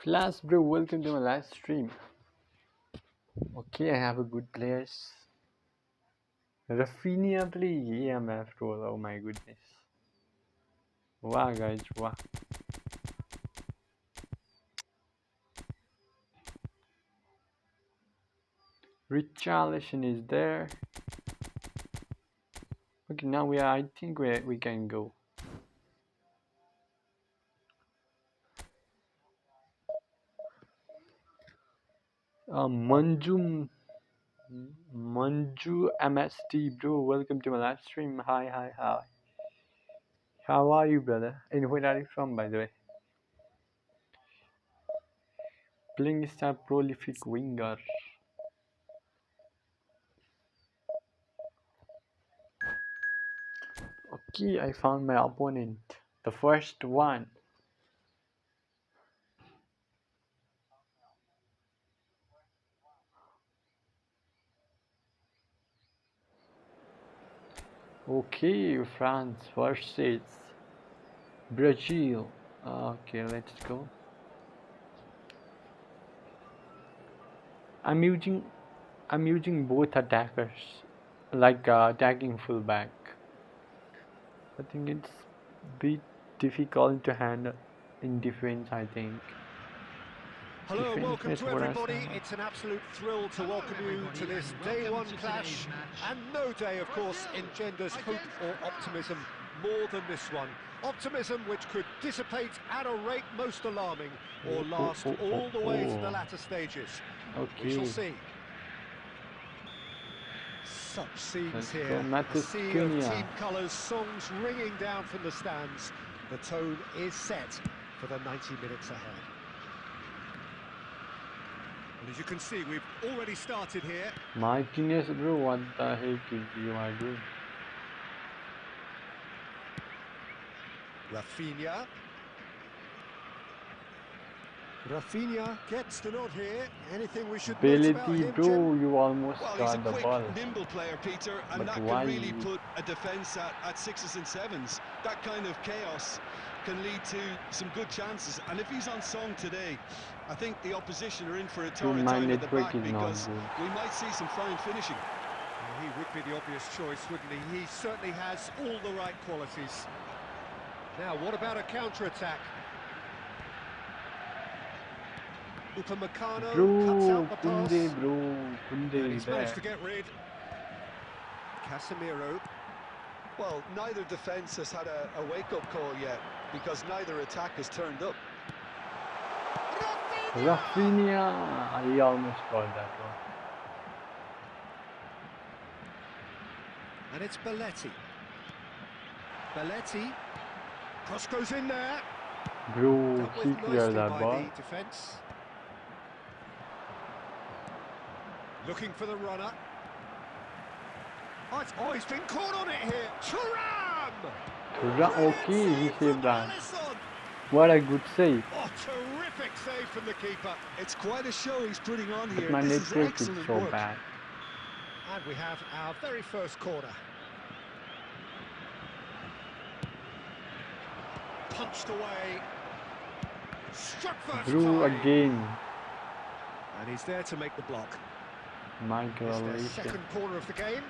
Flash bro, welcome to my live stream. Okay, I have a good players. Rafinha play EMF role, oh my goodness. Wow guys, wow. Richarlison is there. Okay, now I think we can go. Manju MST bro, welcome to my live stream. Hi. How are you, brother? And where are you from, by the way? Playing star prolific winger. Okay, I found my opponent. The first one. Okay, France versus Brazil. Okay, let's go. I'm using both attackers, like attacking fullback. I think it's bit difficult to handle in defense. I think. Hello and welcome Defense to everybody. It's an absolute thrill to welcome you to this day one clash. And no day, of course, engenders hope or optimism more than this one. Optimism which could dissipate at a rate most alarming or last all the way to the latter stages. Okay. We shall see. Such scenes here, a sea of team colours, songs ringing down from the stands. The tone is set for the 90 minutes ahead. And as you can see, we've already started here. Martinez, bro, what the heck is you are doing? Rafinha gets the nod here. Anything we should note about him, bro, Jim? you almost well, got he's a the quick, ball. nimble player, Peter, and But that why? can really put a defence at sixes and sevens. That kind of chaos can lead to some good chances. And if he's on song today, I think the opposition are in for a torrid time at the back because we might see some fine finishing. He would be the obvious choice, wouldn't he? He certainly has all the right qualities. Now, what about a counter-attack? Upamecano cuts out the pass. And he's managed to get rid. Casemiro. Well, neither defence has had a wake-up call yet because neither attack has turned up. Rafinha! Rafinha, he almost scored that one. And it's Belletti. Belletti. Cross goes in there. Bro, Dealt he with cleared nicely that by ball. the defence. Looking for the runner. Oh, he's been caught on it here. Thuram! Okay, he saved that. Alisson! What a good save. Oh, terrific save from the keeper. It's quite a show he's putting on But here. my This is network is excellent so work. bad. And we have our very first corner. Punched away. Struck first Bro, time. again. And he's there to make the block. Michael It's their Alicia. second corner of the game.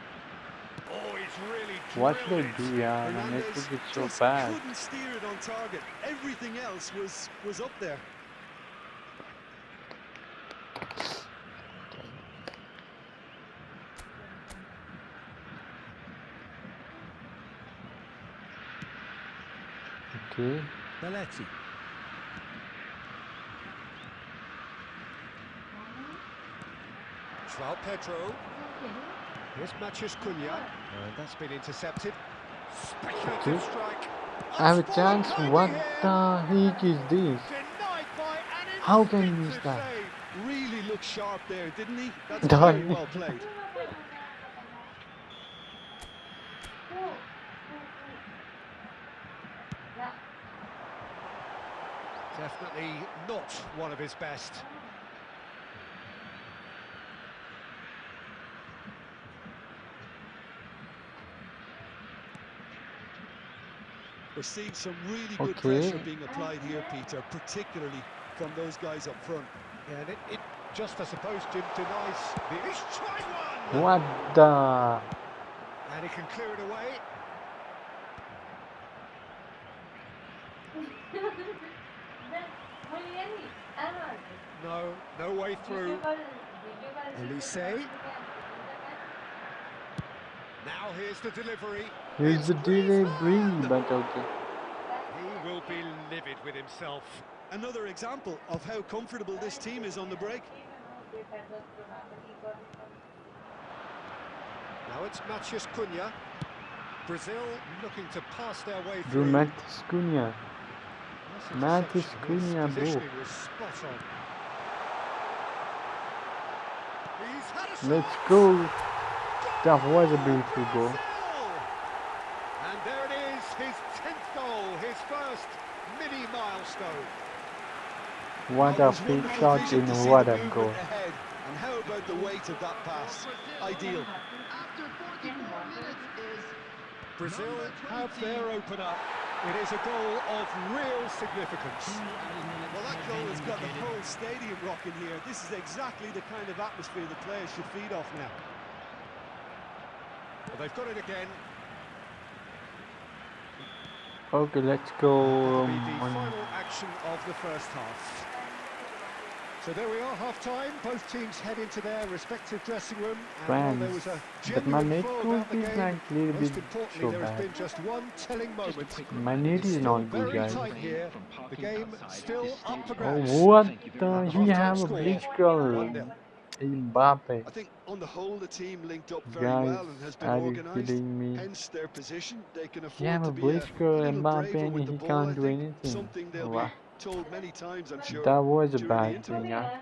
Oh, he's really What drilled should I it. do? Yeah, my Hernandez network is so just bad. couldn't steer it on target. Everything else was up there. Okay. Belletti. João Pedro. Here's Matheus Cunha. And that's been intercepted. Speculative Okay. strike. I have a Unspotted chance. kindly What here. the heck is this? Denied by an How can you miss instinctive that? save. Really looked sharp there, didn't he? That's Done. very well played. Definitely not one of his best. We're seeing some really good Okay. pressure being applied here, Peter, particularly from those guys up front. Yeah, and it just, I suppose, Jim denies the... He's tried one! What the? And he can clear it away. No way through. Elise. Now here's the delivery. Here's the delivery, but okay. He will be livid with himself. Another example of how comfortable this team is on the break. Now it's Matheus Cunha. Brazil looking to pass their way Bro, through. Matheus Cunha. Nice Matheus interception. His Cunha, bro. positioning was spot on. He's had a Let's shot. go. That was a beautiful goal. And there it is, his 10th goal, his first mini milestone. What a That was fake wonderful shot vision to and see what the a movement goal. ahead. And how about the weight of that pass? Ideal. Brazil have their opener. It is a goal of real significance. Well, that goal has got the whole stadium rocking here. This is exactly the kind of atmosphere the players should feed off now. Well, they've got it again. Okay, let's That'll go be the on. final action of the first half. So there we are, half-time. Both teams head into their respective dressing room. And while there was a But my genuine flow network about the is game, like a little most bit importantly, so there has bad. been just one telling moment. My net It's is still not good, very guys. tight here. The game still up for Oh, grabs. what the? And He the have a score, bleach girl. 1-0. Mbappe. I think on the whole the team linked up very Guys, well and has been are you organised. kidding me? Hence their position. They can He afford have to a be bleach girl little Mbappe braver and with the he ball, can't I do think. anything. Something they'll Wow. be told many times, I'm sure. That was a during the bad interval. thing, yeah.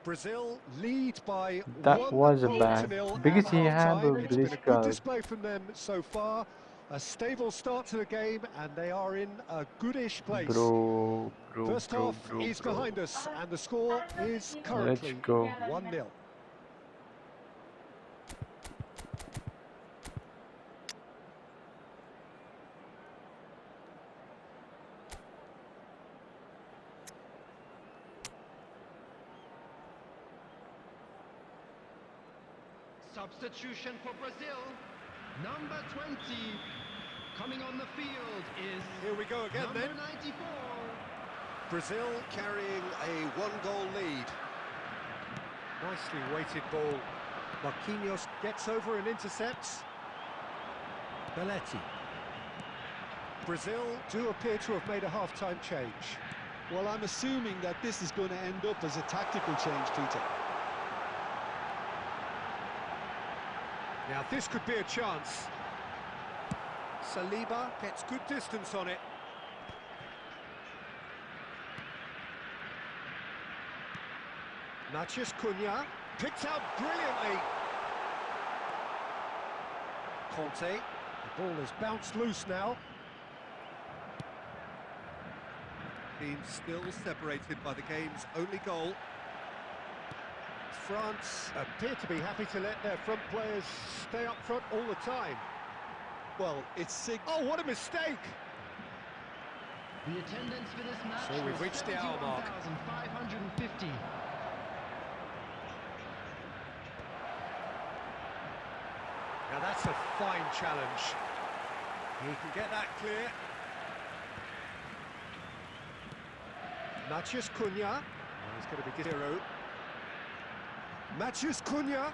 Brazil lead by That 1 was a goal bad, to nil because at he have a half-time. It's been a bleach good girl. display from them so far. A stable start to the game, and they are in a goodish place. Bro, First half is behind us, and the score is currently Let's go. 1-0. Substitution for Brazil. Number 20 coming on the field is Here we go again number then. 94. Brazil carrying a one-goal lead. Nicely weighted ball. Marquinhos gets over and intercepts. Belletti. Brazil do appear to have made a half-time change. Well, I'm assuming that this is going to end up as a tactical change, Peter. Now this could be a chance. Saliba gets good distance on it. Matheus Cunha picked out brilliantly. Conte, the ball is bounced loose now. Teams still separated by the game's only goal. France appear to be happy to let their front players stay up front all the time. Well, it's Oh, what a mistake! The attendance for this match So we've was reached the hour mark. 71,550. Now that's a fine challenge. He can get that clear. Matheus Cunha. Oh, he's going to be zero. Matheus Cunha.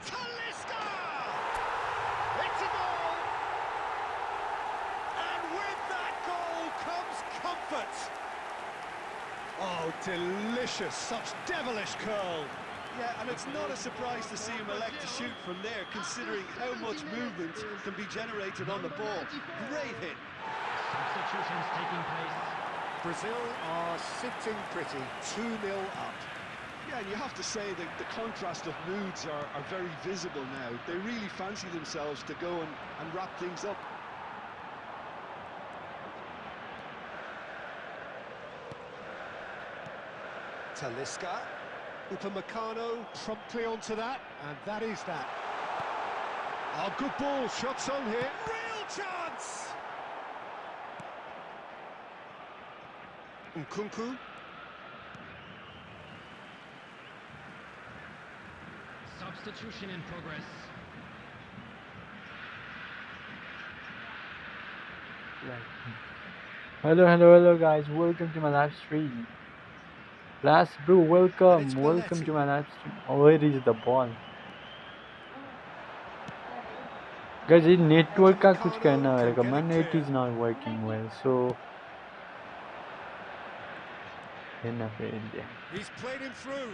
Talisca! It's a goal! And with that goal comes comfort. Oh, delicious, such devilish curl. Yeah, and it's not a surprise to see him elect to shoot from there, considering how much movement can be generated on the ball. Great hit. Substitutions taking place. Brazil are sitting pretty, 2-0 up. Yeah, and you have to say that the contrast of moods are very visible now. They really fancy themselves to go and wrap things up. Talisca. Upamecano promptly onto that, and that is that. Oh, good ball, shots on here. Real chance! Nkunku. Substitution in progress. Hello guys, welcome to my live stream. Blast bro, And it's welcome to Belletti. my live stream. Oh, where is the ball? Guys, ये network का कुछ करना पड़ेगा. My net is not working well, so enough India. He's played him through.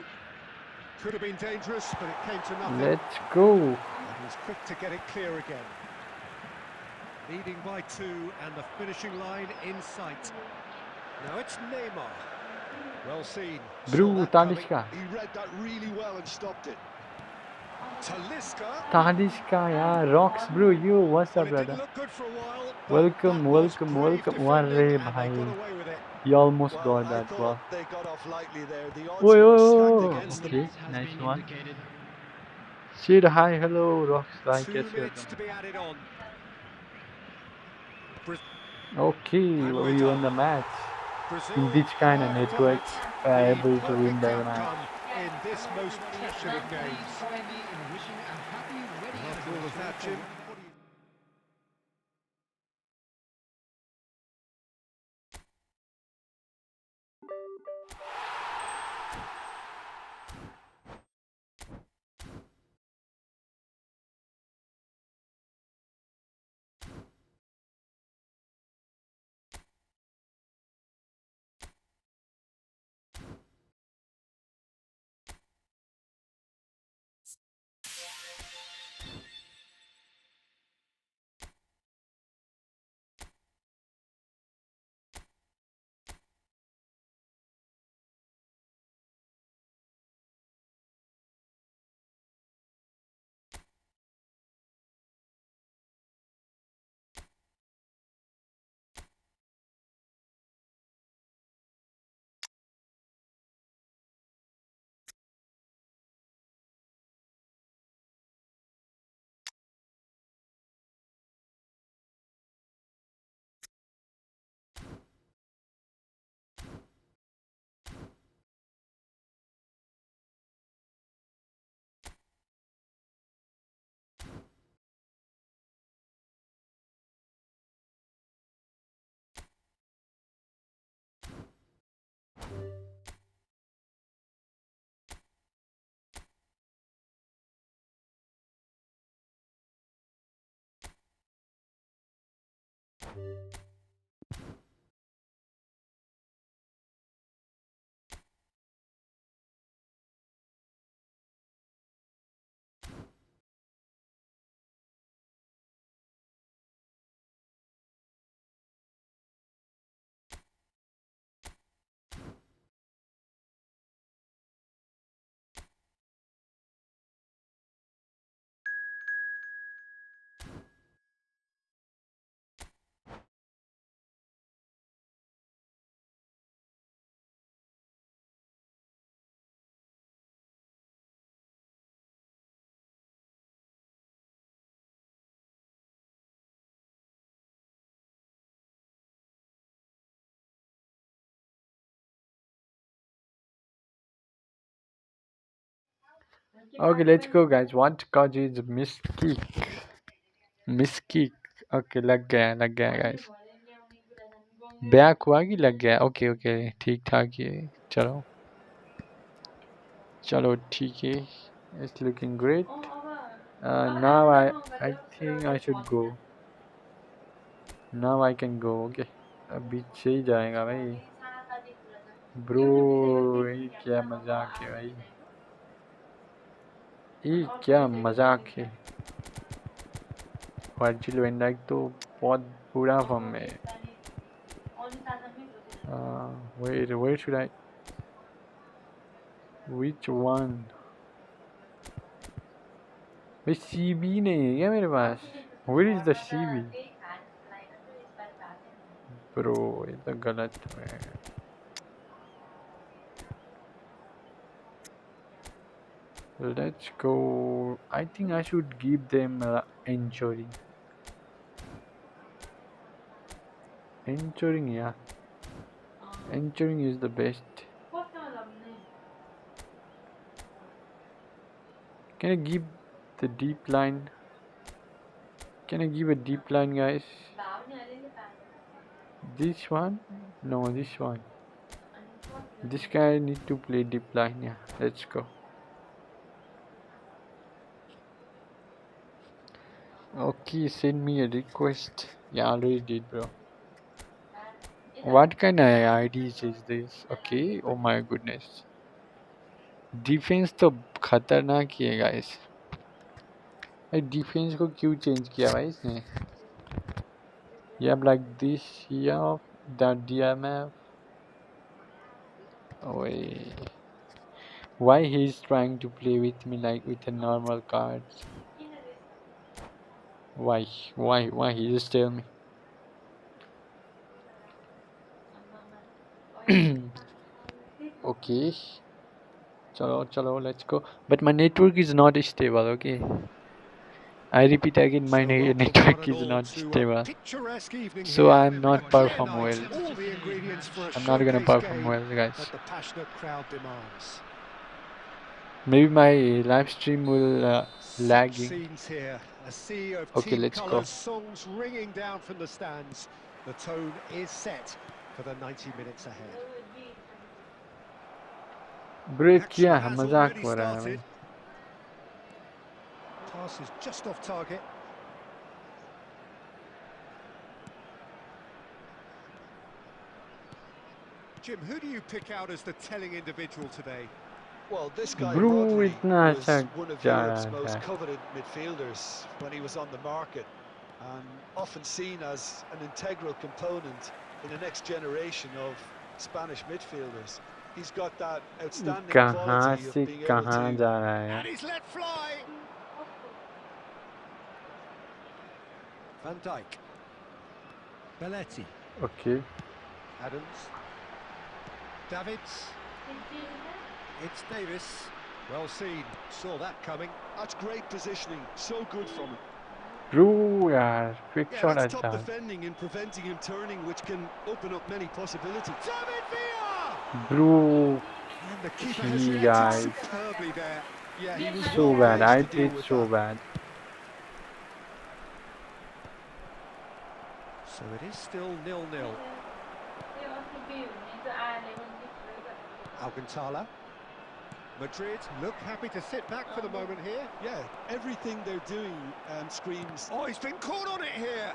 Could have been dangerous, but it came to nothing. Let's go. And he's quick to get it clear again. Leading by 2, and the finishing line in sight. Now it's Neymar. Well seen. Bro, Saw that coming. Talisca. He read that really well and stopped it. Talisca. Yeah, rocks bro. You, what's Well, up it didn't brother? look good for a while, but Welcome, that was welcome, brave welcome. defending, Warre and they got bhai. away with it. You almost Well, got I that ball. thought they got off lightly there. The odds Oi, were oi, stacked oi, against them. okay, Has nice been one. indicated. Sid, hi, hello, rocks, like 2 us. minutes to be added on. Okay, And well, we're we won done. the match. Brazil In this kind of have done network, it. we are The able to win perfect the match. outcome in this most passionate Please games. join me in wishing a happy wedding After all of that, anniversary Jim, Okay, let's go, guys. What cause is miss kick? Miss kick okay लग गया guys back हुआ कि लग गया okay okay ठीक ठाक है चलो चलो ठीक है it's looking great now I think I should go now I can go okay अभी सही जाएगा भाई ब्रो ये क्या मजाक है भाई ये क्या मजाक है वर्जिल वैन डाइक तो बहुत बुरा फॉर्म में है where should I which one भाई सीबी नहीं है क्या मेरे पास where is the CB bro ये तो गलत है let's go I think I should give them injury yeah injuring is the best can I give the deep line can I give a deep line guys this one no this one this guy need to play deep line yeah let's go okay send me a request yeah already did bro what kind of IDs is this okay oh my goodness defence तो खतरनाक ही है guys defence को क्यों change किया भाई इसने you have like this here that DMF wait why he's trying to play with me like with a normal cards why he just tell me okay chalo let's go but my network is not stable okay I repeat again my network is not stable so I'm not perform well I'm not gonna perform well guys maybe my live stream will lagging okay let's go songs ringing down from the stands. The tone is set for the 90 minutes ahead. Break किया है मजाक हो रहा है भाई Pass is just off target. Jim, who do you pick out as the telling individual today? Well, this guy Bro, Rodri इतना was अच्छा one of जा Europe's रहा most है coveted midfielders when he was on the market, and often seen as an integral component in the next generation of Spanish midfielders. He's got that outstanding कहाँ quality of से being able कहाँ to. जा रहा है And he's let fly. Van Dijk. Belletti. okay Adams. Davids. It's Davis. Well seen. Saw that coming. That's great positioning. So good from him. bro यार quick Yeah, shot that's top अच्छा defending and preventing him turning, which can open up many possibilities. David Villa. bro And the keeper Gee, has reacted guys. superbly there. Yeah, he was so well bad placed I to deal played with so that. bad So it is still 0-0. Alcantara. Madrid look happy to sit back for the moment here. Yeah, everything they're doing screams. Oh, he's been caught on it here.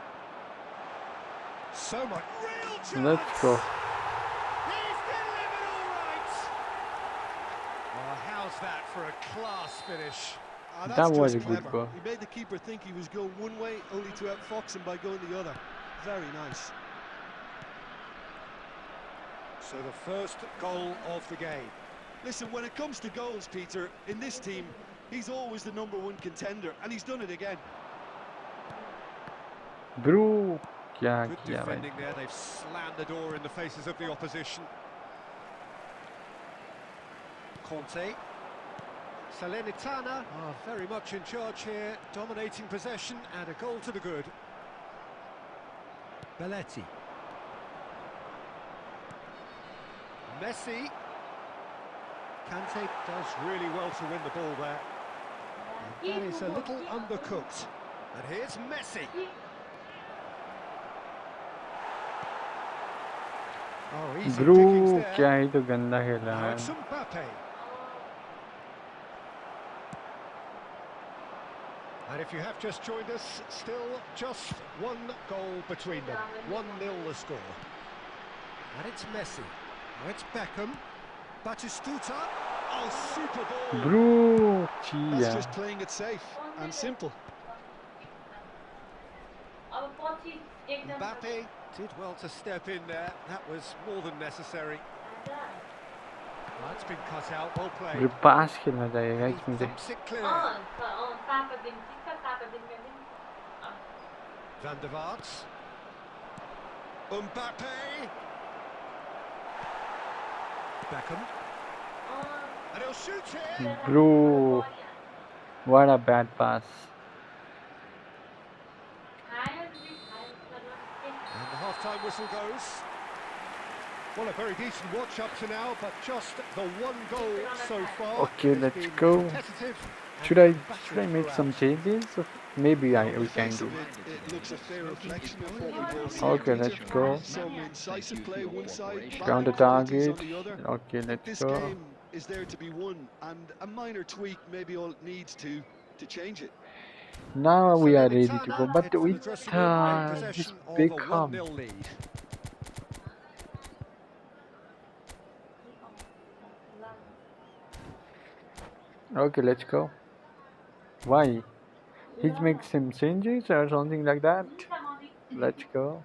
So much real chance. Let's go. He's delivered all right. Oh, how's that for a class finish? That's That was just a good clever. goal. He made the keeper think he was going one way, only to outfox him by going the other. Very nice. So the first goal of the game. Listen, when it comes to goals, Peter, in this team, he's always the #1 contender, and he's done it again. Bro, क्या Good किया भाई? defending there. They've slammed the door in the faces of the opposition. Conte. Salernitana are very much in charge here, dominating possession and a goal to the good. Belletti. Messi. Kante does really well to win the ball there. And that is a little undercooked. And here's Messi. Oh, easy pickings Bro, there. क्या ही तो गंदा खेला Now है. it's Mbappe. And if you have just joined us, still just one goal between them. 1-0 the score. And it's Messi. Now it's Beckham. Batistuta. Oh, super ball. Bro, That's chia. just playing it safe and simple. Mbappe did well to step in there. That was more than necessary. That's been cut out. Well played. Bro, pass खेलना चाहिए He guys मुझे. thumps it clear. Van der Vaart. Mbappe. Beckham. And he'll shoot here. Bro, what a bad pass. And the half-time whistle goes. Well, a very decent watch up to now, but just the one goal so far. Okay, It's let's been go. competitive and Should I battling make some throughout. changes? Maybe we can do. Defensively, it looks a fair reflection of what we've all seen. Okay, Peter. let's go. Some incisive play one side, Counter battling qualities target. on the other. Okay, I think let's this go. game is there to be won, and a minor tweak maybe all it needs to change it. Now we are ready to go, Salernitana but head for the with dressing room in this possession of big a hum. 1-0 lead. Okay, let's go. Why? He makes some changes or something like that. Let's go.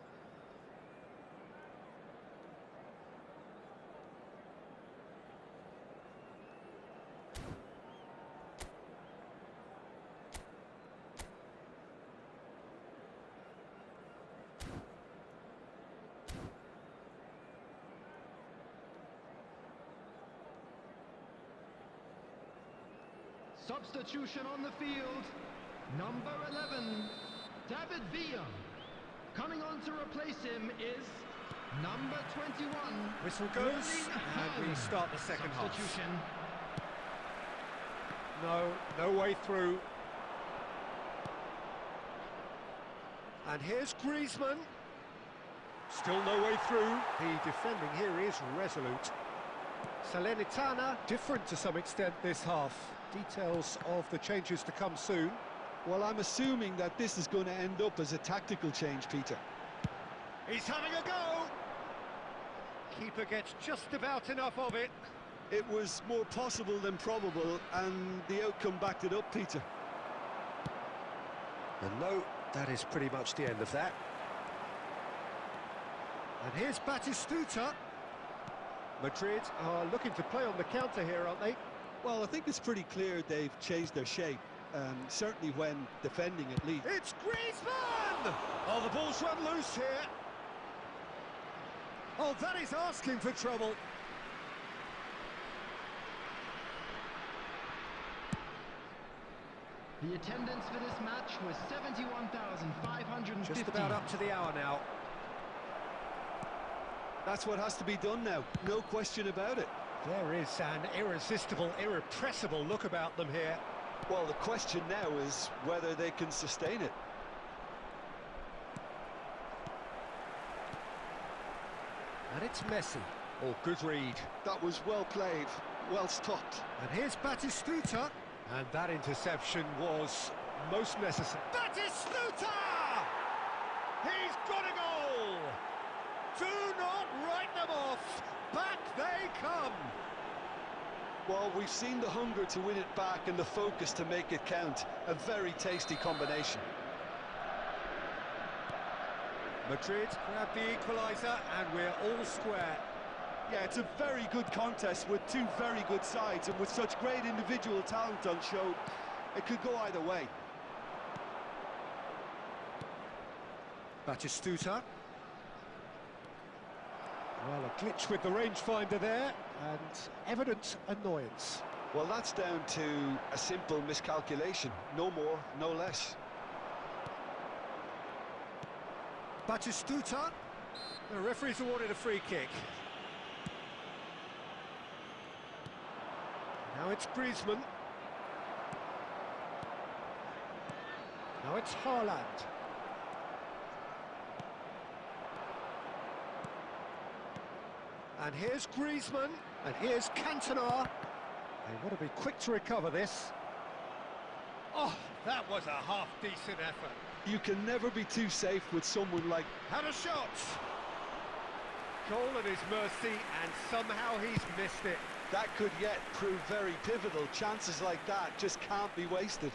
Substitution on the field. Number 11, David Villa. Coming on to replace him is number 21. Whistle goes, and we start the second half. Substitution. No way through. And here's Griezmann. Still no way through. The defending here is resolute. Salernitana, different to some extent this half. Details of the changes to come soon. Well, I'm assuming that this is going to end up as a tactical change, Peter. He's having a go. Keeper gets just about enough of it. It was more possible than probable, and the outcome backed it up, Peter. And no, that is pretty much the end of that. And here's Batistuta. Madrid are looking to play on the counter here, aren't they? Well, I think it's pretty clear they've changed their shape, certainly when defending at least. It's Griezmann! Oh, the ball's run loose here. Oh, that is asking for trouble. The attendance for this match was 71,550. Just about up to the hour now. That's what has to be done now, no question about it. There is an irresistible, irrepressible look about them here. Well, the question now is whether they can sustain it. And it's Messi. Oh, good read. That was well played, well stopped. And here's Batistuta. And that interception was most necessary. Batistuta! He's got a goal! Do not write them off! Back they come! Well, we've seen the hunger to win it back and the focus to make it count. A very tasty combination. Madrid grab the equaliser and we're all square. Yeah, it's a very good contest with two very good sides, and with such great individual talent on show, it could go either way. Batistuta. Well, a glitch with the rangefinder there, and evident annoyance. Well, that's down to a simple miscalculation. No more, no less. Batistuta. The referee's awarded a free kick. Now it's Griezmann. Now it's Haaland. And here's Griezmann, and here's Cantona. They want to be quick to recover this. Oh, that was a half-decent effort. You can never be too safe with someone like... Had a shot! Goal at his mercy, and somehow he's missed it. That could yet prove very pivotal. Chances like that just can't be wasted.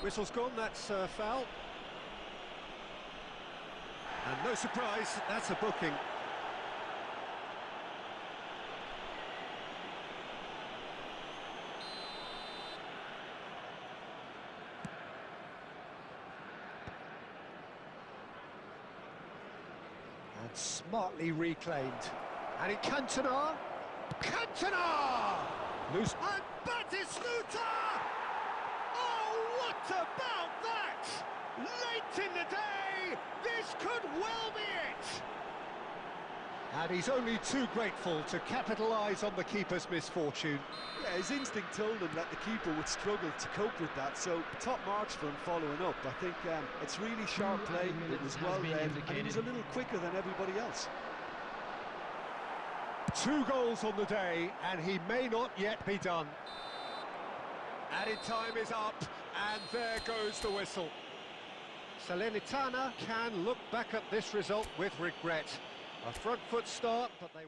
Whistle's gone, that's foul. And no surprise, that's a booking. And smartly reclaimed. And in Cantona! Cantona! Loose. And Batistuta! Oh, what about that? Late in the day, this could well be it! And he's only too grateful to capitalise on the keeper's misfortune. Yeah, his instinct told him that the keeper would struggle to cope with that, so top marks for him following up. I think it's really sharp play, it was well read, and he was a little quicker than everybody else. 2 goals on the day, and he may not yet be done. Added time is up, and there goes the whistle. Salernitana can look back at this result with regret. A front foot start, but they...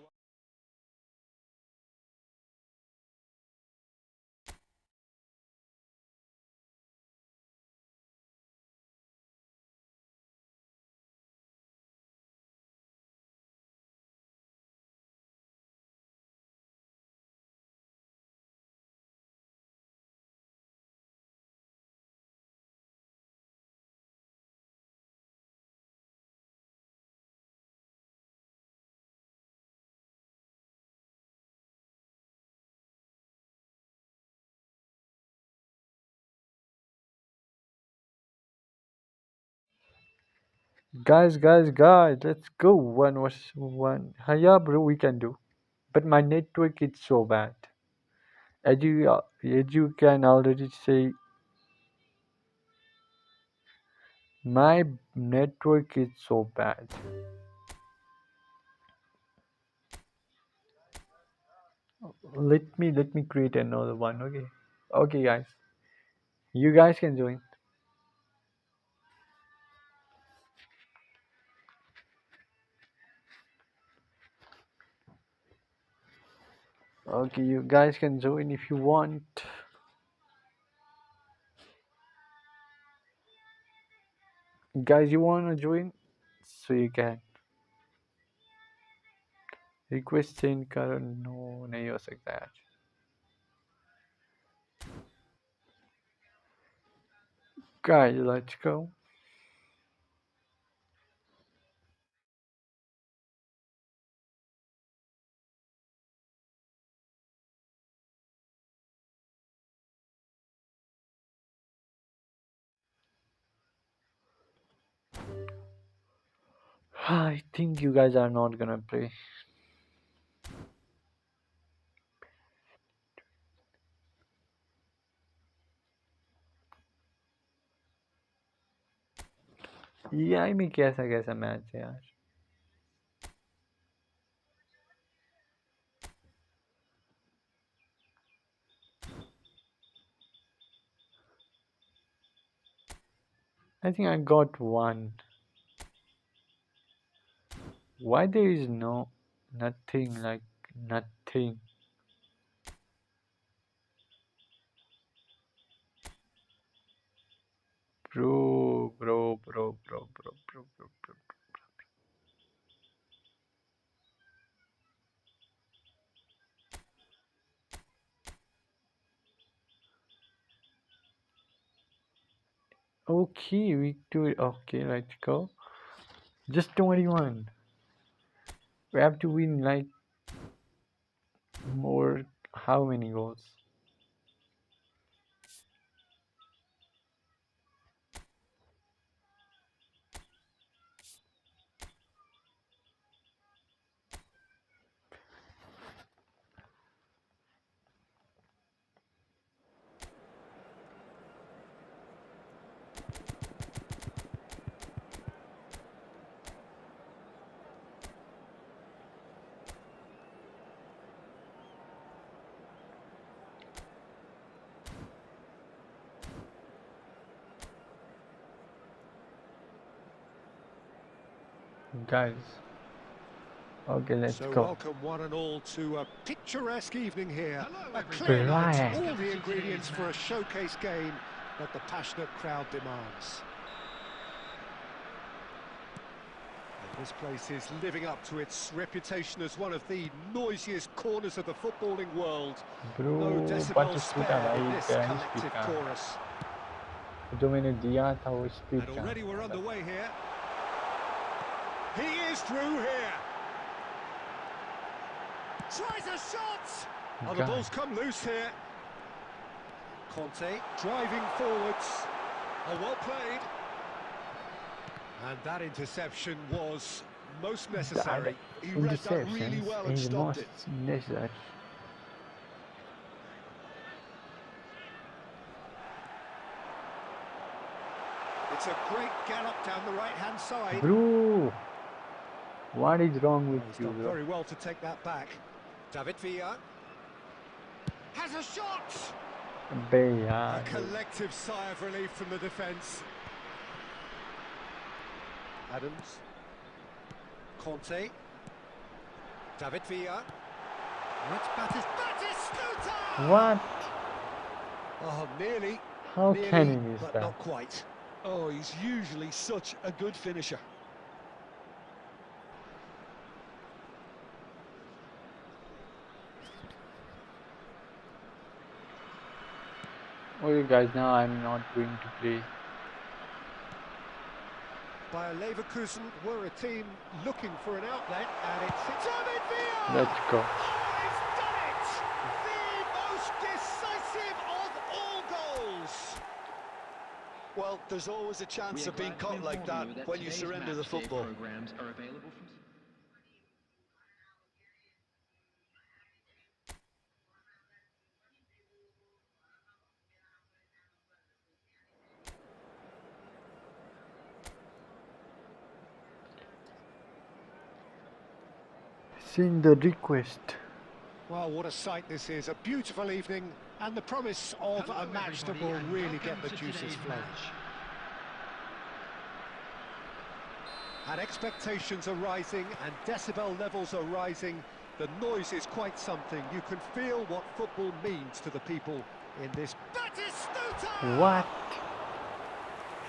Guys, let's go. 1 vs 1. Yeah, bro, we can do. But my network is so bad. As you can already say, my network is so bad. Let me create another one. Okay, guys. You guys can join. Okay, you guys can join if you want. Guys, you wanna join? So you can. Request send current no नहीं हो सकता यार. Guys, let's go. I think you guys are not gonna play. EI में कैसा कैसा match है यार. I think I got one. Why there is nothing like nothing? Bro. Okay, we do it. Okay, let's go. Just 21. We have to win like more. How many goals? Guys. Okay, let's So go. welcome one and all to a picturesque evening here. Hello, A clear night, Brian. all the ingredients for a showcase game that the passionate crowd demands. And this place is living up to its reputation as one of the noisiest corners of the footballing world. No Bro, decibels speed spared in भाई this क्या collective speed का chorus. जो मैंने दिया था वो speed And का already we're underway here. He is through here. Tries a shot! Oh, the God. ball's come loose here. Conte driving forwards. Oh, well played. And that interception was most necessary. He read that really Interceptions well and is stopped most it. necessary. It's a great gallop down the right-hand side. Bro, what is wrong with He's you, done bro? very well to take that back. David Villa has a shot. बे A यार collective sigh of relief from the defence. Adams. Conte. David Villa. And it's Batistuta! What? Oh, nearly. How Nearly, can he miss but that? not quite. Oh, he's usually such a good finisher. Okay guys, now I'm not going to play. Bayer Leverkusen were a team looking for an outlet, and it's David Villa! Let's go. Oh, he's done it! The most decisive of all goals! Well, there's always a chance of being caught like that when you surrender the football. Programs are available from Send the request. Well, what a sight this is. A beautiful evening, and the promise of a match that will really get the juices flowing. And expectations are rising, and decibel levels are rising. The noise is quite something. You can feel what football means to the people in this. Batistuta! What?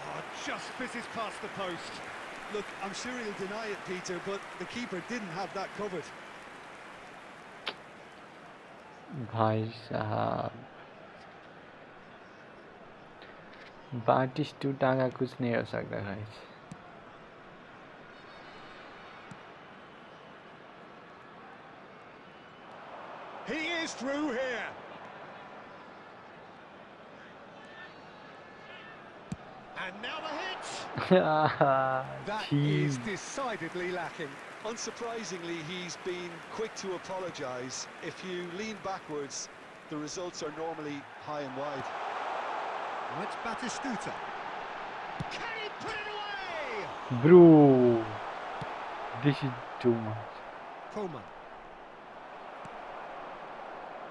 Oh, just fizzes past the post. Look, I'm sure he'll deny it, Peter, but the keeper didn't have that covered. भाई साहब बाटिस्टूटा का कुछ नहीं हो सकता guys. He is through here. And now the hit. That is decidedly lacking. Unsurprisingly, he's been quick to apologise. If you lean backwards, the results are normally high and wide. And it's Batistuta. Can he put it away? Bro, this is too much. Coleman.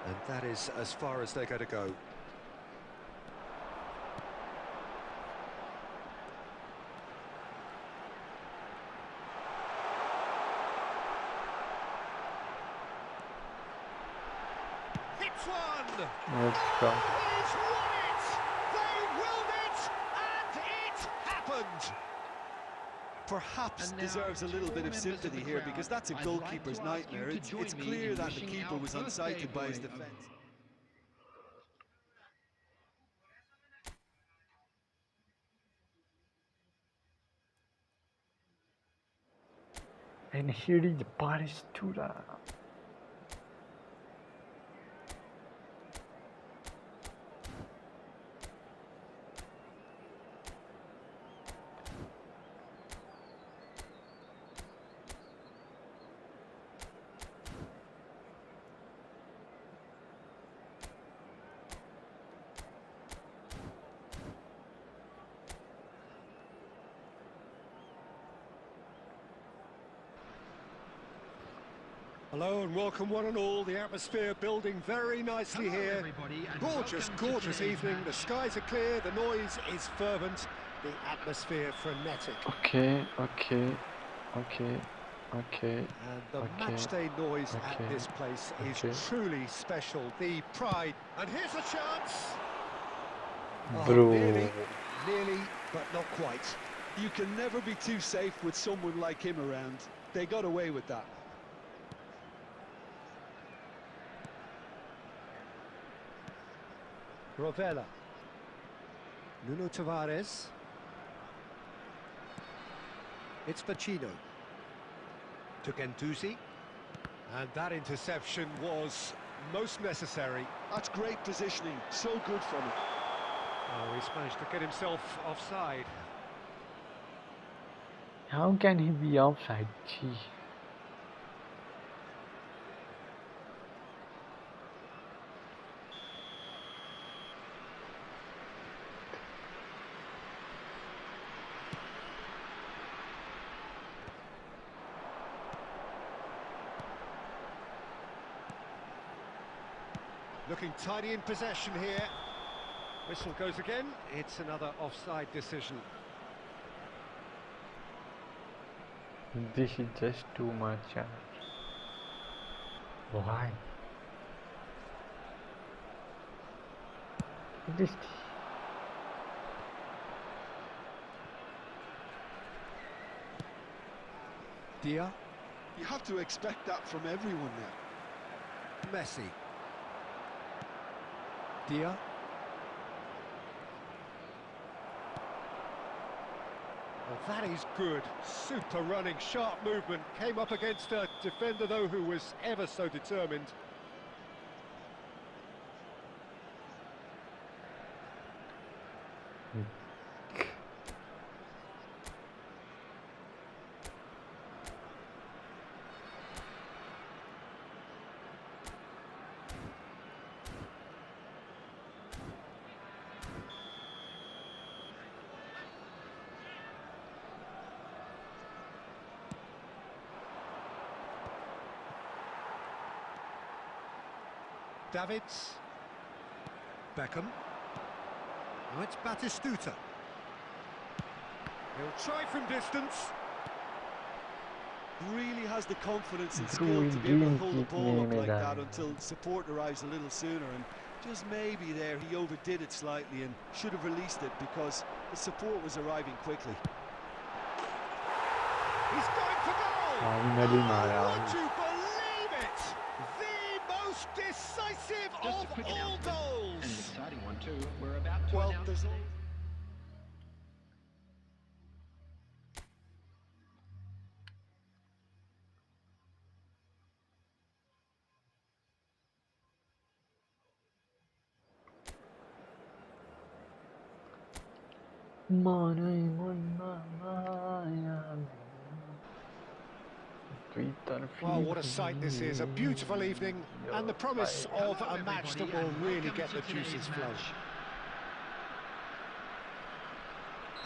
And that is as far as they're going to go. That's one! Let's go. He's won it! They willed it, and it happened! Perhaps deserves a little bit of sympathy here, because that's a goalkeeper's nightmare. It's clear that the keeper was unsighted by his defence. And here is Paristura. Hello and welcome one and all. The atmosphere building very nicely here. Gorgeous, gorgeous evening. The skies are clear, the noise is fervent, the atmosphere frenetic. Okay. And the matchday noise at this place is truly special. The pride. And here's a chance. Bro. Nearly, but not quite. You can never be too safe with someone like him around. They got away with that. Rovella. Nuno Tavares. It's Pacino. To Gendouzi. And that interception was most necessary. That's great positioning. So good from him. Oh, he's managed to get himself offside. How can he be offside? Gee. Looking tidy in possession here. Whistle goes again. It's another offside decision. This is just too much. Why? This. Dia. You have to expect that from everyone now. Messi. Dia. Well, that is good. Super running, sharp movement. Came up against a defender, though, who was ever so determined. Davids. Beckham. Now it's Batistuta. He'll try from distance. Really has the confidence and skill to be able to hold the ball up like that until support arrives a little sooner, and just maybe there he overdid it slightly and should have released it because the support was arriving quickly. He's going for goal! Finally, Would you believe it? The most decisive of all goals! An exciting one too. We're about to Well, announce... there's Well, what a sight this is. A beautiful evening and the promise of a match that will really get the juices flowing.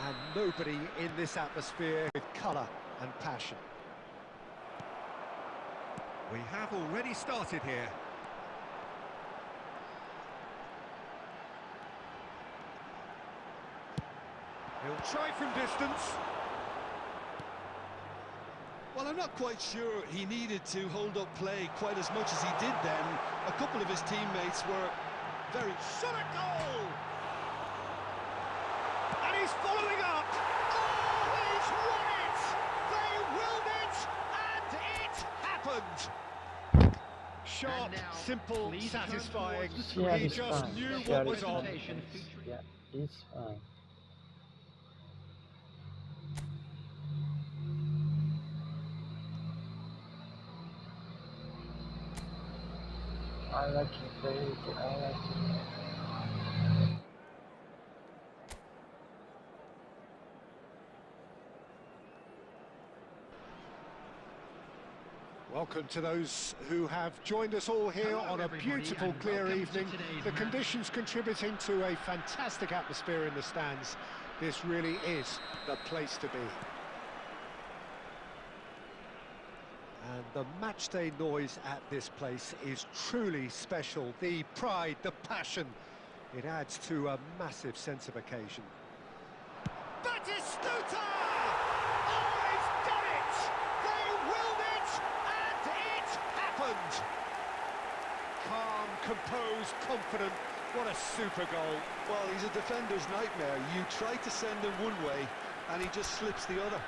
And nobody in this atmosphere with colour and passion. We have already started here. He'll try from distance. Well, I'm not quite sure he needed to hold up play quite as much as he did then. A couple of his teammates were very... Shot a goal! And he's following up! Oh, he's won it! They willed it, and it happened! Sharp, simple, satisfying. Yeah, He it's just fine. knew Yeah, what was it's on. fine. Yeah, it's fine. I like it, baby. I like it. Welcome to those who have joined us all here on a beautiful, clear evening. The conditions contributing to a fantastic atmosphere in the stands. This really is the place to be. And the matchday noise at this place is truly special. The pride, the passion, it adds to a massive sense of occasion. Batistuta! Oh, he's done it! They willed it, and it happened! Calm, composed, confident. What a super goal. Well, he's a defender's nightmare. You try to send him one way, and he just slips the other.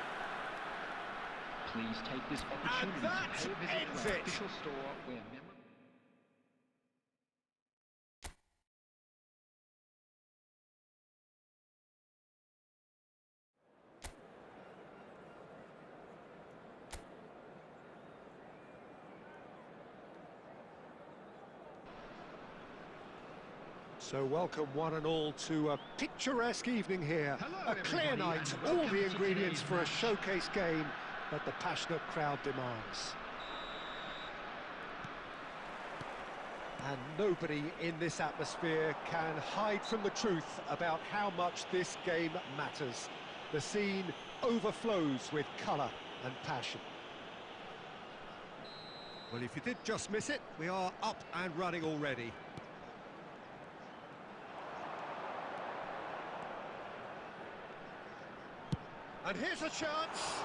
Please take this opportunity that to pay a visit ends to our it. official store where memorable... So welcome one and all to a picturesque evening here. A clear night, all the ingredients for a showcase game that the passionate crowd demands. And nobody in this atmosphere can hide from the truth about how much this game matters. The scene overflows with colour and passion. Well, if you did just miss it, we are up and running already. And here's a chance.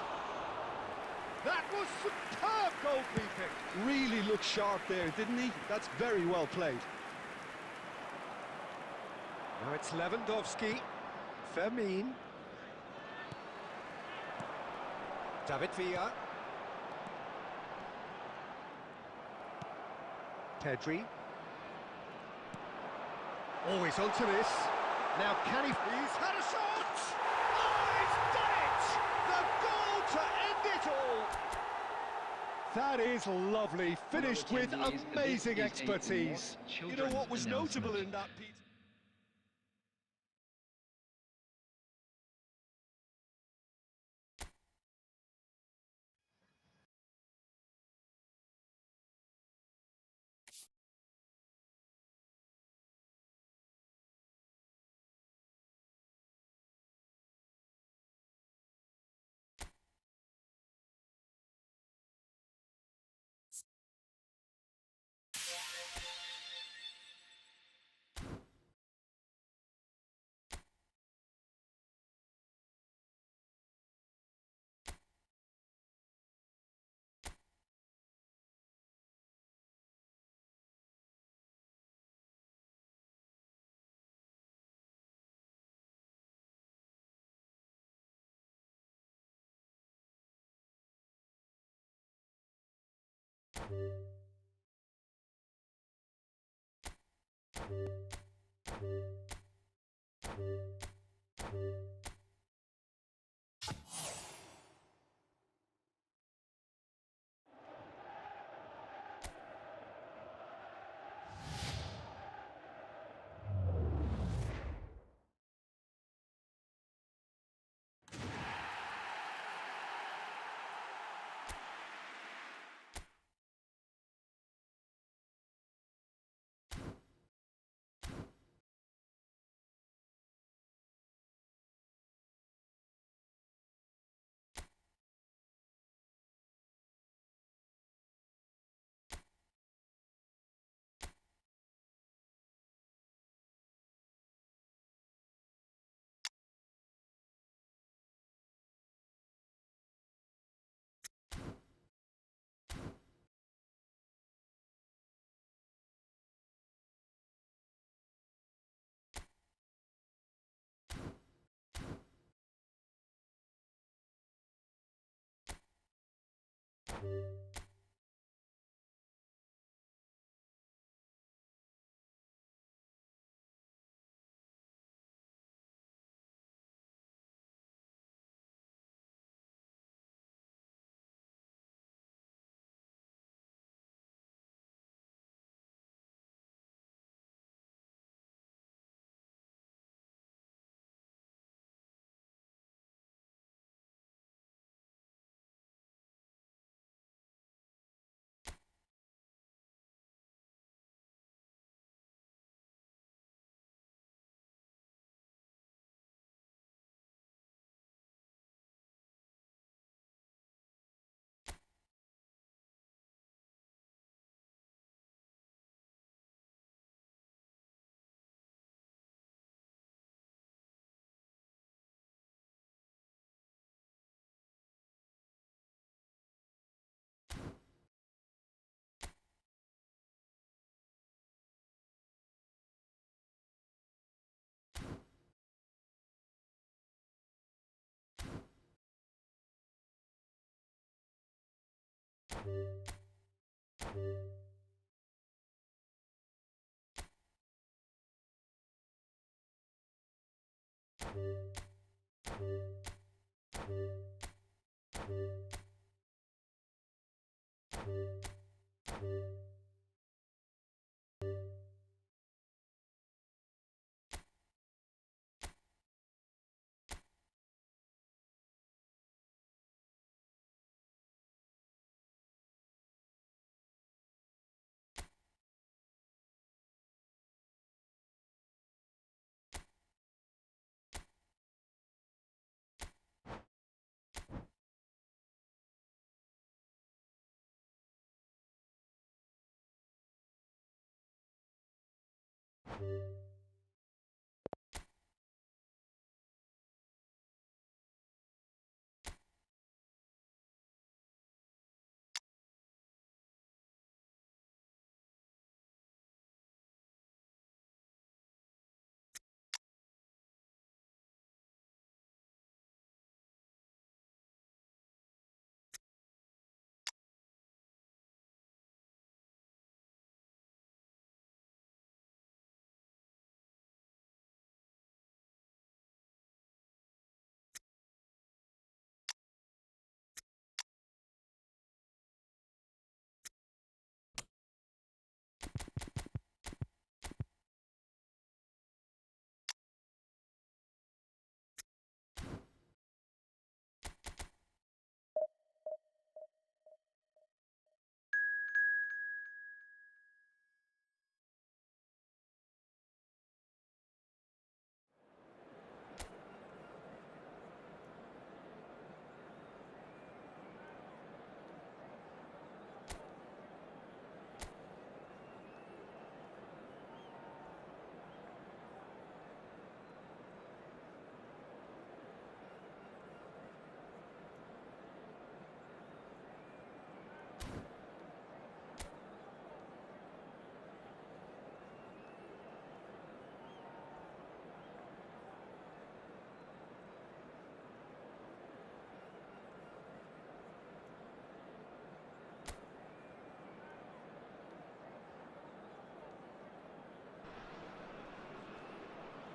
That was superb goalkeeping. Really looked sharp there, didn't he? That's very well played. Now it's Lewandowski, Fermin, David Villa, Pedri. Always onto this. Now can he... He's had a shot! Oh, he's done it! The goal to end it all! That is lovely, finished with amazing expertise. You know what was notable in that piece?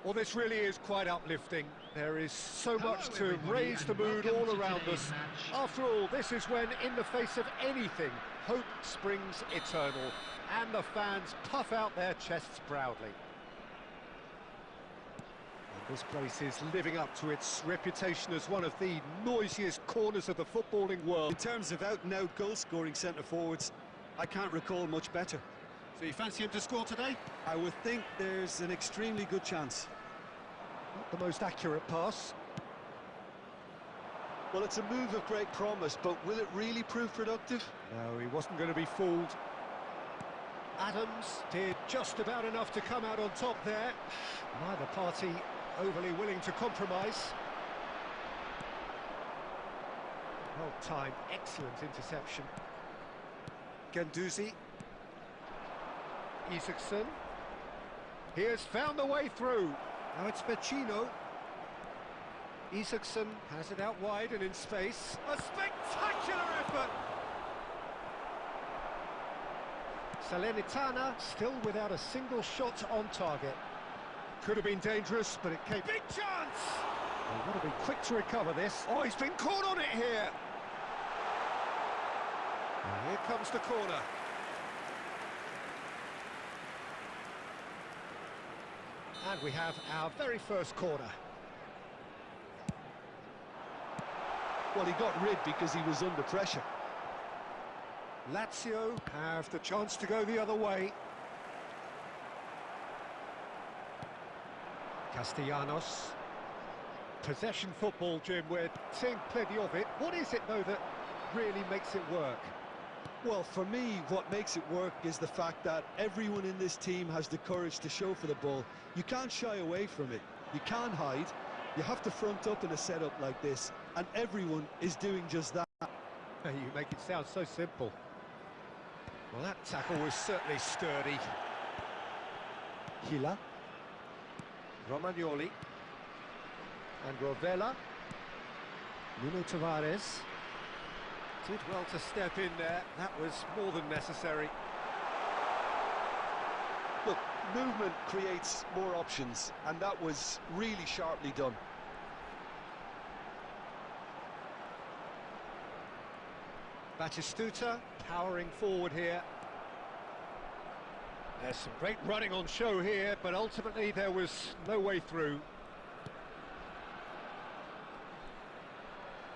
Well, this really is quite uplifting. There is so much to raise the mood all around us. After all, this is when, in the face of anything, hope springs eternal, and the fans puff out their chests proudly. And this place is living up to its reputation as one of the noisiest corners of the footballing world. In terms of out-and-out goal-scoring centre-forwards, I can't recall much better. So you fancy him to score today? I would think there's an extremely good chance. Not the most accurate pass. Well, it's a move of great promise, but will it really prove productive? No, he wasn't going to be fooled. Adams did just about enough to come out on top there. Neither party overly willing to compromise. Well timed, excellent interception. Guendouzi. Isaacson. He has found the way through. Now it's Vecino. Isaacson has it out wide and in space. A spectacular effort! Salernitana still without a single shot on target. Could have been dangerous, but it came... Big chance! They've got to be quick to recover this. Oh, he's been caught on it here! And here comes the corner. And we have our very first corner. Well, he got rid because he was under pressure. Lazio have the chance to go the other way. Castellanos. Possession football, Jim, we're seeing plenty of it. What is it, though, that really makes it work? Well, for me, what makes it work is the fact that everyone in this team has the courage to show for the ball. You can't shy away from it. You can't hide. You have to front up in a setup like this, and everyone is doing just that. You make it sound so simple. Well, that tackle was certainly sturdy. Hila. Romagnoli. And Rovella. Nuno Tavares. Did well to step in there. That was more than necessary. Look, movement creates more options, and that was really sharply done. Batistuta powering forward here. There's some great running on show here, but ultimately there was no way through.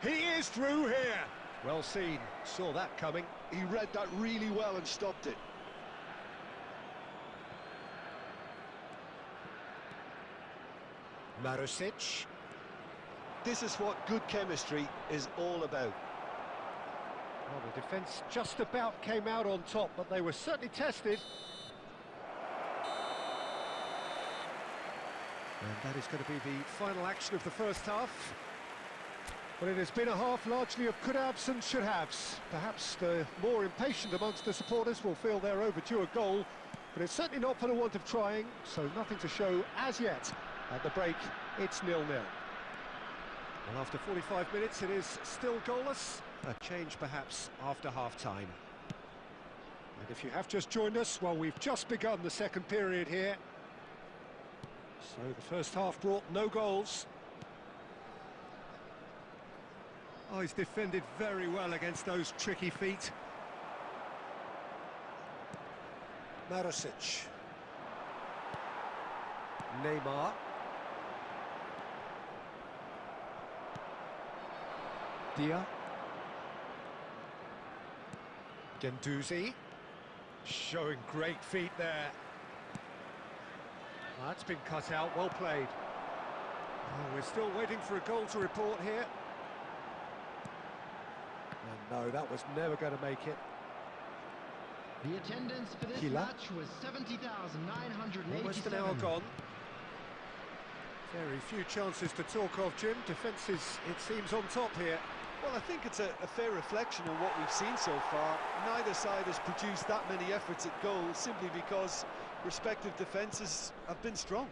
He is through here. Well seen, saw that coming. He read that really well and stopped it. Marusic. This is what good chemistry is all about. Well, the defence just about came out on top, but they were certainly tested. And that is going to be the final action of the first half. Well, it has been a half largely of could-haves and should-haves. Perhaps the more impatient amongst the supporters will feel they're overdue a goal, but it's certainly not for the want of trying, so nothing to show as yet. At the break, it's 0-0. Well, after 45 minutes, it is still goalless. A change, perhaps, after half-time. And if you have just joined us, well, we've just begun the second period here. So the first half brought no goals. Oh, he's defended very well against those tricky feet. Marusic. Neymar. Dia. Guendouzi. Showing great feet there. That's been cut out, well played. Oh, we're still waiting for a goal to report here. And no, that was never going to make it. The attendance for this Hila. match was 70,987. Almost an hour gone. Very few chances to talk of, Jim. Defence is, it seems, on top here. Well, I think it's a fair reflection on what we've seen so far. Neither side has produced that many efforts at goal simply because respective defences have been strong.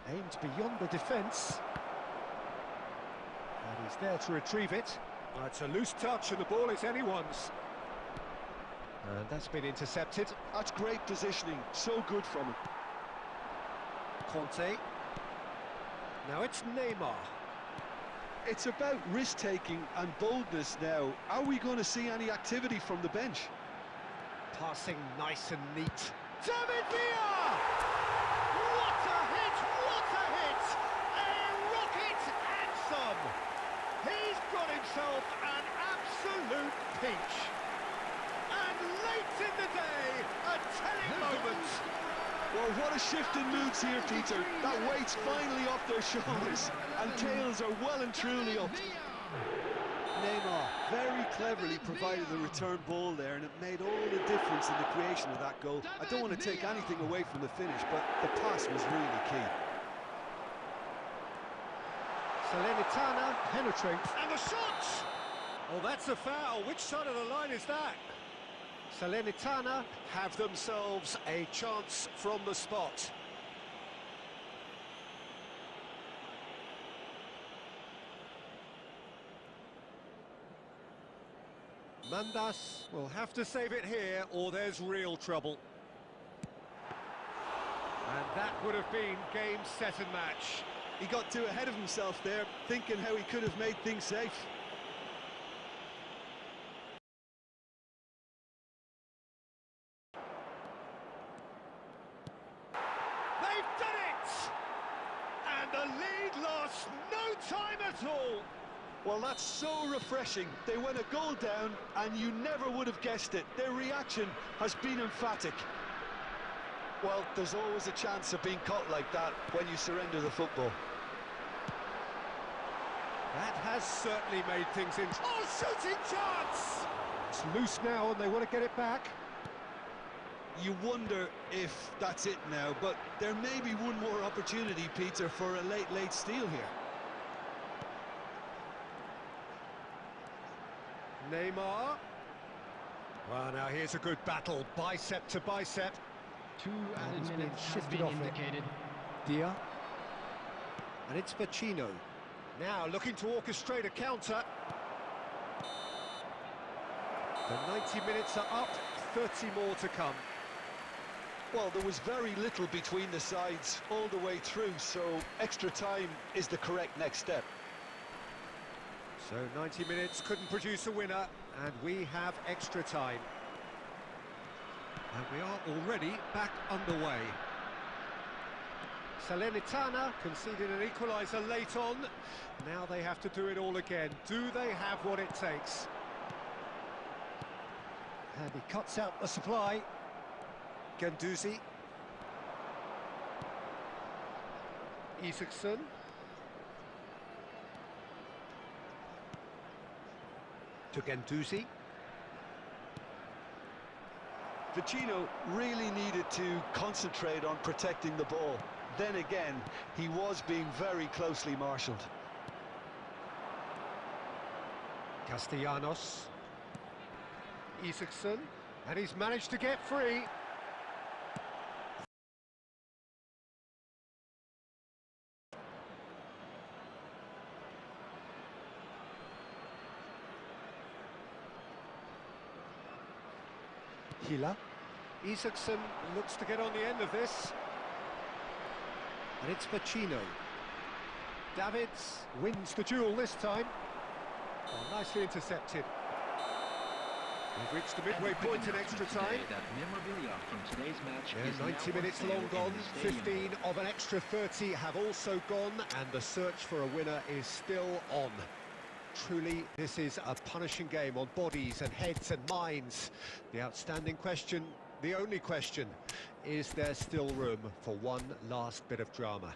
Aimed beyond the defence. And he's there to retrieve it. It's a loose touch and the ball is anyone's. And that's been intercepted. That's great positioning, so good from him. Conte. Now it's Neymar. It's about risk-taking and boldness now. Are we going to see any activity from the bench? Passing nice and neat. David Villa! What a hit! What a hit! A rocket and some! He's got himself an absolute peach. And late in the day, a telling moment. Well, what a shift in moods here, Peter. That weight's finally off their shoulders, and tails are well and truly up. Neymar very cleverly provided the return ball there, and it made all the difference in the creation of that goal. I don't want to take anything away from the finish, but the pass was really key. Salernitana penetrates, and the shot! Oh, that's a foul. Which side of the line is that? Salernitana have themselves a chance from the spot. Mandas will have to save it here, or there's real trouble. And that would have been game, set and match. He got too ahead of himself there, thinking how he could have made things safe. They've done it! And the lead lost no time at all. Well, that's so refreshing. They went a goal down, and you never would have guessed it. Their reaction has been emphatic. Well, there's always a chance of being caught like that when you surrender the football. That has certainly made things interesting. Oh, shooting chance! It's loose now, and they want to get it back. You wonder if that's it now, but there may be one more opportunity, Peter, for a late steal here. Neymar. Well, now here's a good battle, bicep to bicep. 2 added he's been minutes has shifted been off it. indicated. Dia. And it's Vecino. Now looking to orchestrate a counter. The 90 minutes are up, 30 more to come. Well, there was very little between the sides all the way through, so extra time is the correct next step. So 90 minutes couldn't produce a winner, and we have extra time. And we are already back underway. Salernitana conceded an equaliser late on. Now they have to do it all again. Do they have what it takes? And he cuts out the supply. Guendouzi. Isaacson. To Guendouzi. Vecino really needed to concentrate on protecting the ball. Then again, he was being very closely marshalled. Castellanos. Isaacson. And he's managed to get free. Hila. Isaacson looks to get on the end of this. And it's Vecino. Davids wins the duel this time. Well, nicely intercepted. We've reached the midway point in extra time. That memorabilia from today's match is 90 now minutes on sale long gone, in the stadium. 15 of an extra 30 have also gone, and the search for a winner is still on. Truly, this is a punishing game on bodies and heads and minds. The outstanding question, the only question, is there still room for one last bit of drama?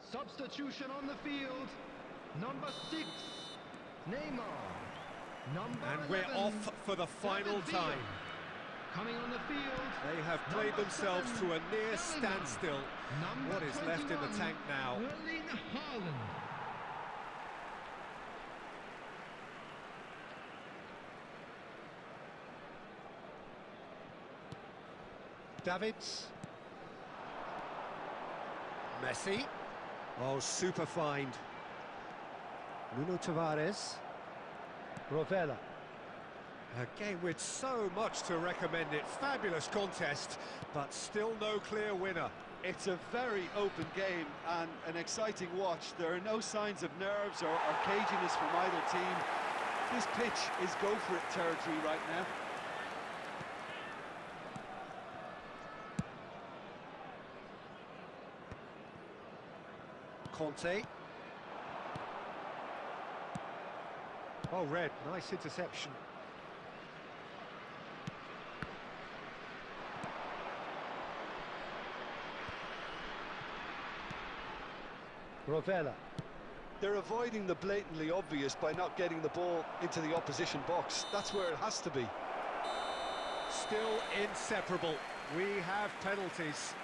Substitution on the field. Number 6, Neymar. Number And we're 11, off for the final David Villa. time. Coming on the field. They have played Number themselves 7, to a near Bellingham. standstill. Number What is left in the 21, tank now? Erling Haaland. Davids. Messi. Oh, super find. Nuno Tavares. Rovella. A game with so much to recommend it. Fabulous contest, but still no clear winner. It's a very open game and an exciting watch. There are no signs of nerves or caginess from either team. This pitch is go-for-it territory right now. Conte. Oh, Red, nice interception. Rovella. They're avoiding the blatantly obvious by not getting the ball into the opposition box. That's where it has to be. Still inseparable. We have penalties.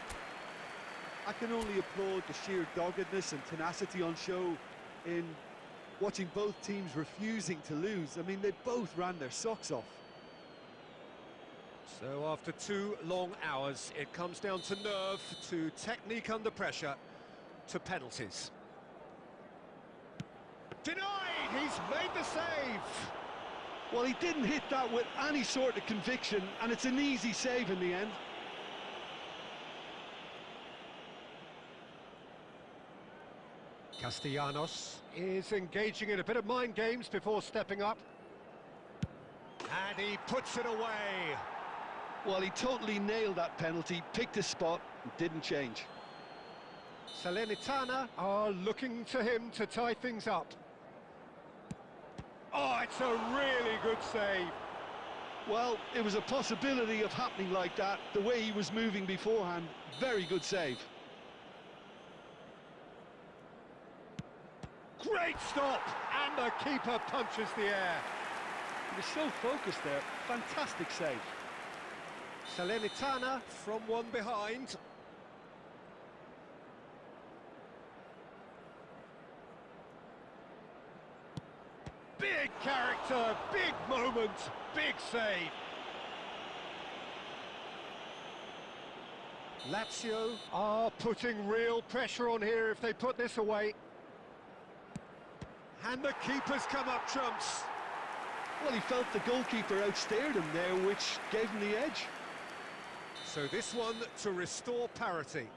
I can only applaud the sheer doggedness and tenacity on show in watching both teams refusing to lose. I mean, they both ran their socks off. So after 2 long hours, it comes down to nerve, to technique under pressure, to penalties. Denied! He's made the save! Well, he didn't hit that with any sort of conviction, and it's an easy save in the end. Castellanos is engaging in a bit of mind games before stepping up. And he puts it away. Well, he totally nailed that penalty, picked his spot, and didn't change. Salernitana are looking to him to tie things up. Oh, it's a really good save. Well, it was a possibility of happening like that, the way he was moving beforehand. Very good save. Great stop! And the keeper punches the air. He was so focused there. Fantastic save. Salernitana from one behind. Big character, big moment, big save. Lazio are putting real pressure on here if they put this away. And the keeper's come up trumps. Well, he felt the goalkeeper outsteered him there, which gave him the edge. So this one to restore parity.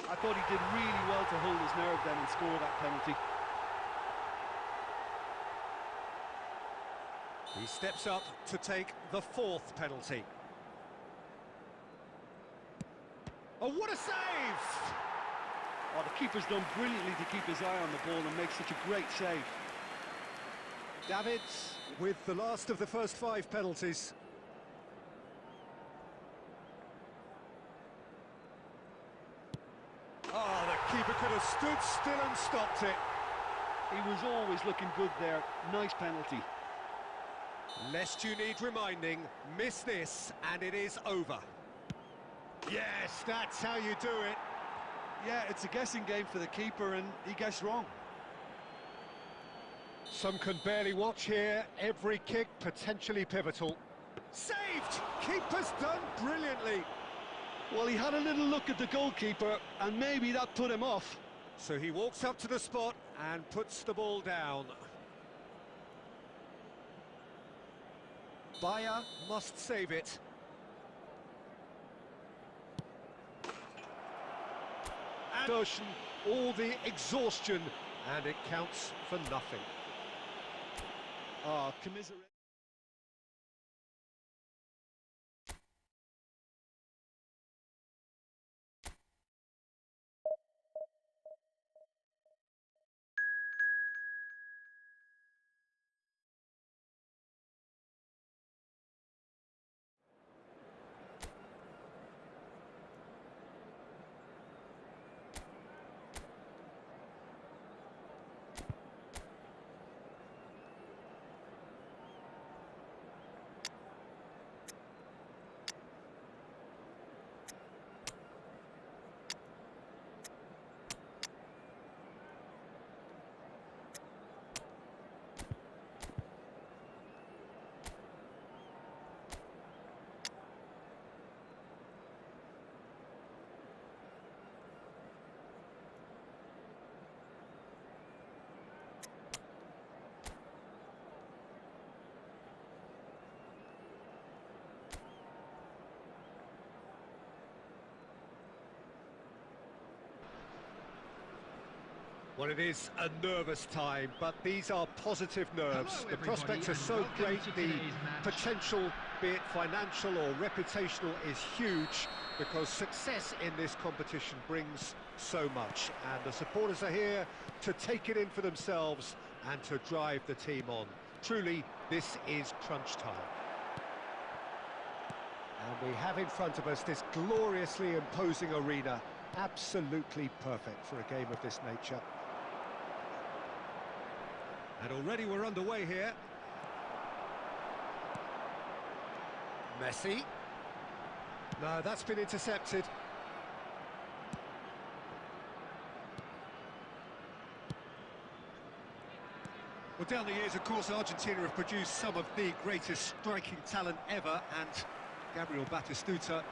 I thought he did really well to hold his nerve then and score that penalty. He steps up to take the fourth penalty. Oh, what a save! Oh, the keeper's done brilliantly to keep his eye on the ball and make such a great save. Davids with the last of the first 5 penalties. Oh, the keeper could have stood still and stopped it. He was always looking good there. Nice penalty. Lest you need reminding, miss this and it is over. Yes, that's how you do it. Yeah, it's a guessing game for the keeper and he guessed wrong. Some can barely watch here. Every kick potentially pivotal. Saved! Keeper's done brilliantly. Well, he had a little look at the goalkeeper and maybe that put him off. So he walks up to the spot and puts the ball down. Bayer must save it. And all the exhaustion, and it counts for nothing. Oh, commiserate. Well, it is a nervous time, but these are positive nerves. The prospects are so great, the potential, be it financial or reputational, is huge, because success in this competition brings so much. And the supporters are here to take it in for themselves and to drive the team on. Truly, this is crunch time. And we have in front of us this gloriously imposing arena, absolutely perfect for a game of this nature. And already we're underway here. Messi. No, that's been intercepted. Well, down the years, of course, Argentina have produced some of the greatest striking talent ever, and Gabriel Batistuta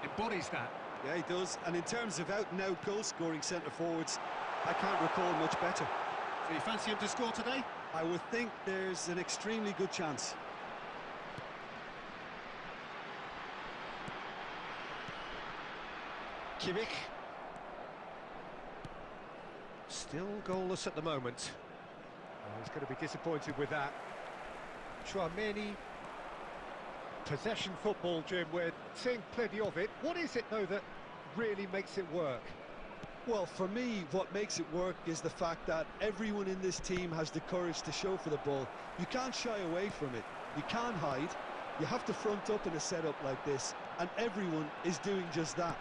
embodies that. Yeah, he does. And in terms of out-and-out goal-scoring centre-forwards, I can't recall much better. So you fancy him to score today? I would think there's an extremely good chance. Kimmich. Still goalless at the moment. Oh, he's going to be disappointed with that. Chouameni. Possession football, Jim, we're seeing plenty of it. What is it, though, that really makes it work? Well, for me, what makes it work is the fact that everyone in this team has the courage to show for the ball. You can't shy away from it. You can't hide. You have to front up in a setup like this, and everyone is doing just that.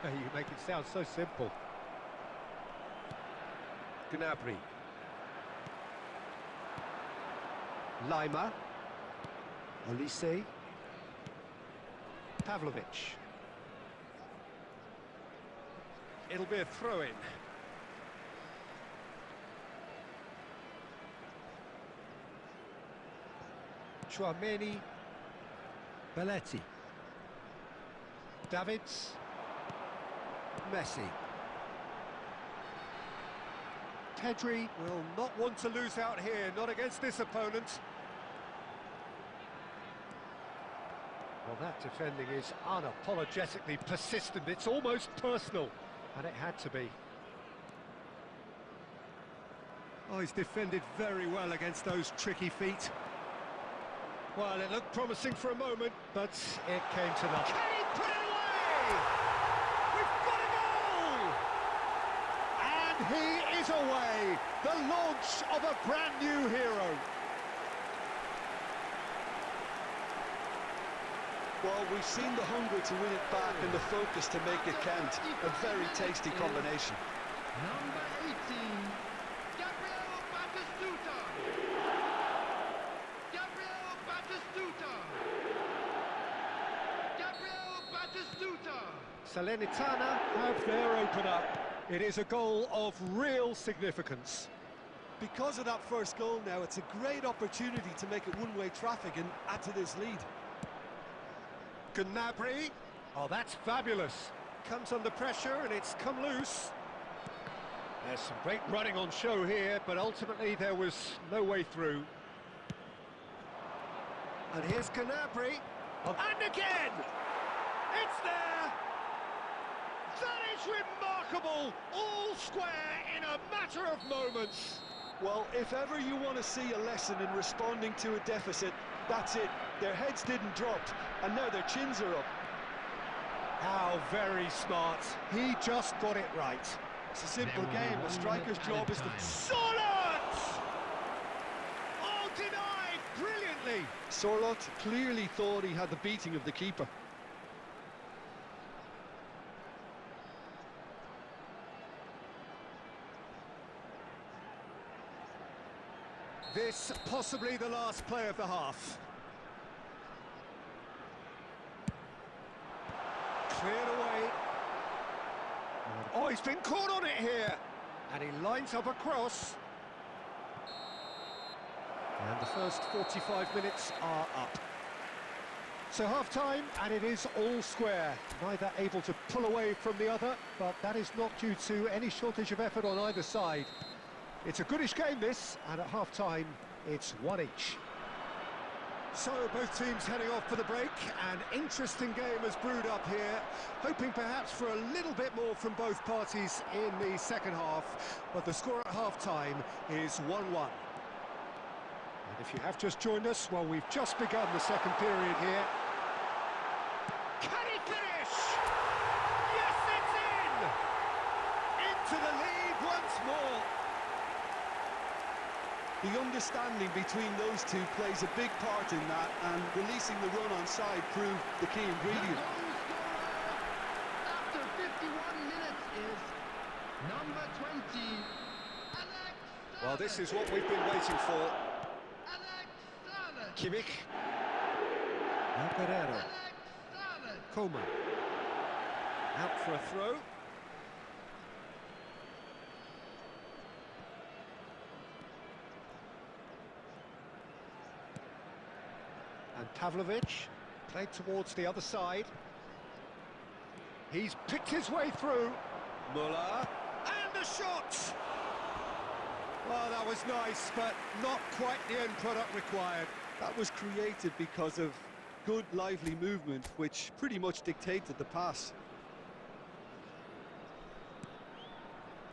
You make it sound so simple. Gnabry. Lima. Olise. Pavlovic. It'll be a throw-in. Chouameni. Belletti. Davids. Messi. Pedri will not want to lose out here, not against this opponent. Well, that defending is unapologetically persistent. It's almost personal, and it had to be. Oh, he's defended very well against those tricky feet. Well, it looked promising for a moment, but it came to nothing. Can he put it away? We've got a goal! And he is away. The launch of a brand new hero. Well, we've seen the hunger to win it back and the focus to make it count. A very tasty combination. Number 18, Gabriel Batistuta. Gabriel Batistuta. Gabriel Batistuta. Salernitana have their opener. It is a goal of real significance. Because of that first goal now, it's a great opportunity to make it one-way traffic and add to this lead. Gnabry. Oh, that's fabulous. Comes under pressure and it's come loose. There's some great running on show here, but ultimately there was no way through. And here's Gnabry. Oh. And again! It's there! That is remarkable! All square in a matter of moments. Well, if ever you want to see a lesson in responding to a deficit, that's it. Their heads didn't drop, and now their chins are up. How very smart. He just got it right. It's a simple game. A striker's job is to... Sorloth! Oh, denied brilliantly. Sorloth clearly thought he had the beating of the keeper. This possibly the last play of the half. Cleared away. Oh, he's been caught on it here. And he lines up a cross. And the first 45 minutes are up. So half-time, and it is all square. Neither able to pull away from the other, but that is not due to any shortage of effort on either side. It's a goodish game, this, and at half-time, it's one each. So both teams heading off for the break. An interesting game has brewed up here, hoping perhaps for a little bit more from both parties in the second half, but the score at half-time is 1-1. And if you have just joined us, well, we've just begun the second period here. Can he finish? Yes, it's in! Into the lead once more. The understanding between those two plays a big part in that, and releasing the run on side proved the key ingredient. After 51 minutes is number 20, Alex. Well, this is what we've been waiting for. Alex Kimmich. Guerrero. Coman. Out for a throw. And Pavlovic played towards the other side. He's picked his way through. Muller, and the shot! Well, that was nice, but not quite the end product required. That was created because of good, lively movement, which pretty much dictated the pass.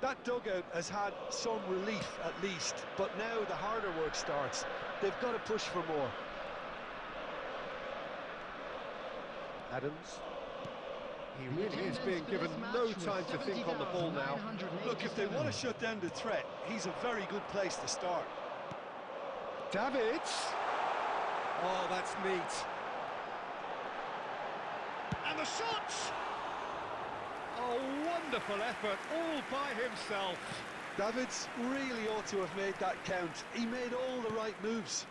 That dugout has had some relief, at least, but now the harder work starts. They've got to push for more. Adams. He really is being given no time to think on the ball now. Look, if they want to shut down the threat, he's a very good place to start. Davids. Oh, that's neat. And the shot! Oh, wonderful effort, all by himself. Davids really ought to have made that count. He made all the right moves.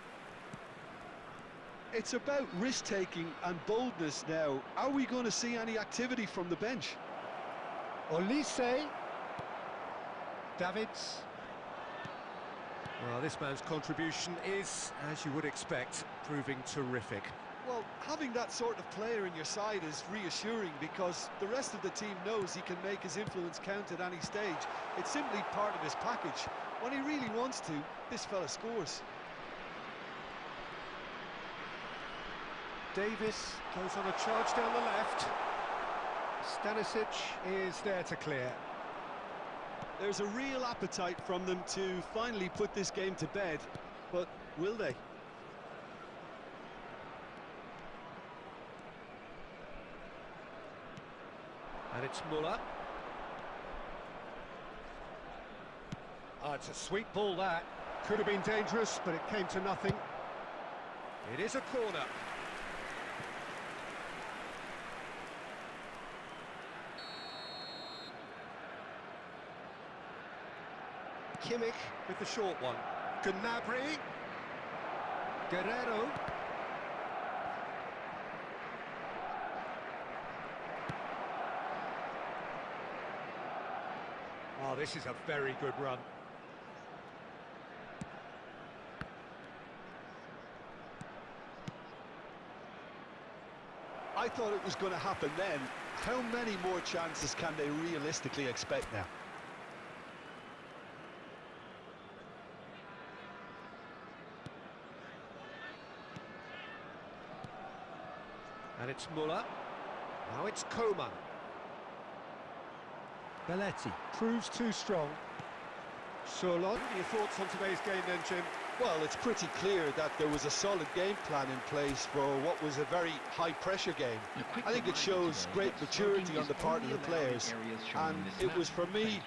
It's about risk-taking and boldness now. Are we going to see any activity from the bench? Olise. Davids. Well, this man's contribution is, as you would expect, proving terrific. Well, having that sort of player in your side is reassuring because the rest of the team knows he can make his influence count at any stage. It's simply part of his package. When he really wants to, this fella scores. Davis goes on a charge down the left. Stanisic is there to clear. There's a real appetite from them to finally put this game to bed, but will they? And it's Muller. Oh, it's a sweet ball that. Could have been dangerous, but it came to nothing. It is a corner. Kimmich with the short one. Gnabry. Guerrero. Oh, this is a very good run. I thought it was going to happen then. How many more chances can they realistically expect now? And it's Muller. Now it's Coman. Belletti proves too strong. Solon, what are your thoughts on today's game then, Jim? Well, it's pretty clear that there was a solid game plan in place for what was a very high-pressure game. I think it shows great maturity on the part of the players, and it was, for me,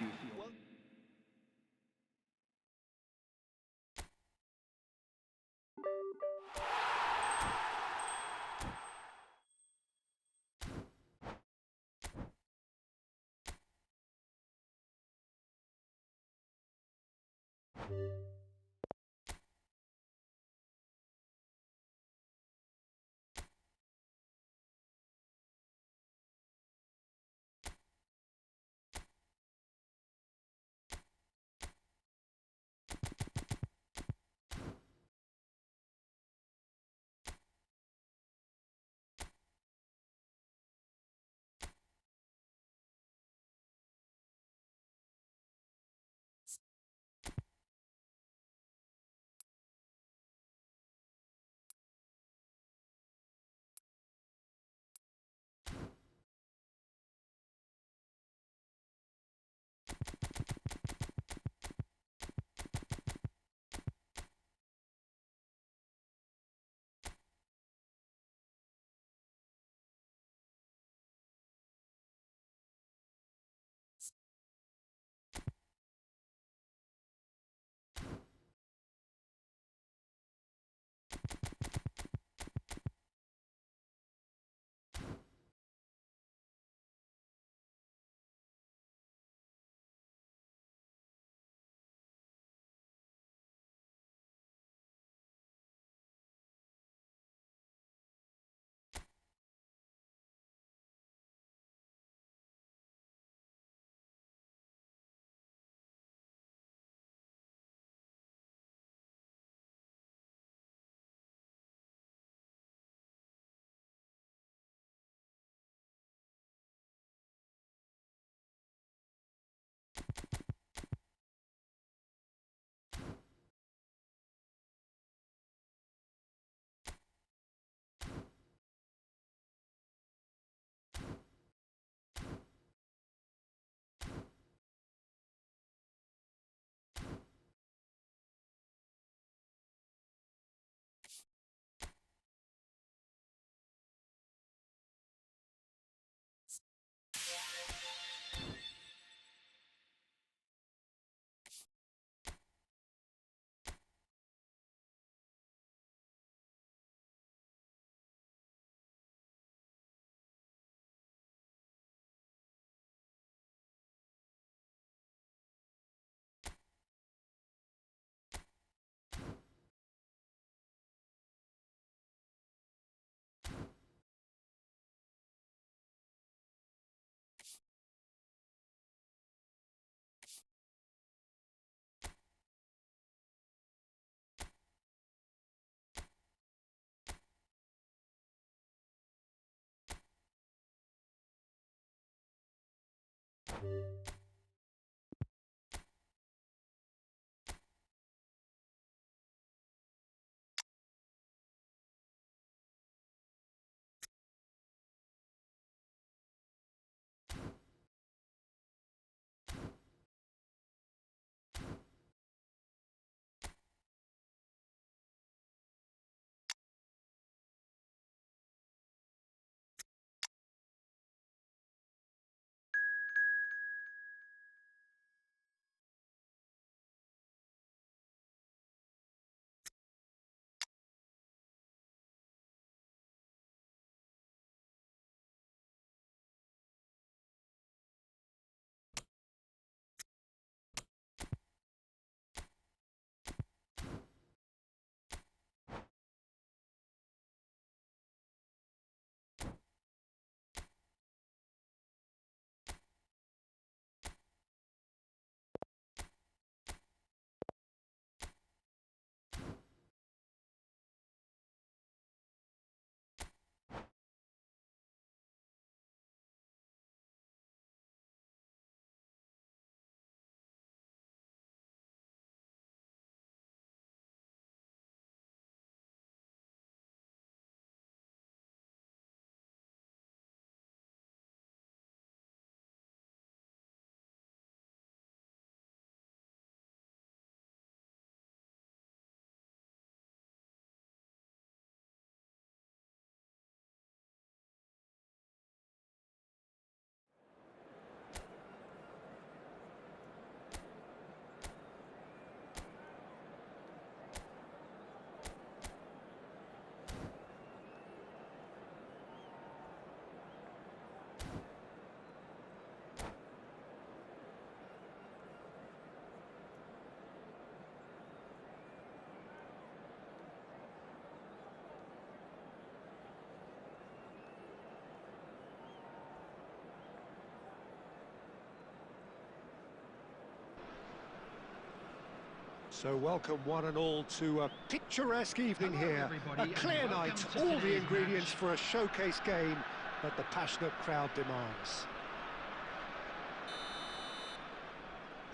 So welcome one and all to a picturesque evening here. A clear night, all the ingredients for a showcase game that the passionate crowd demands.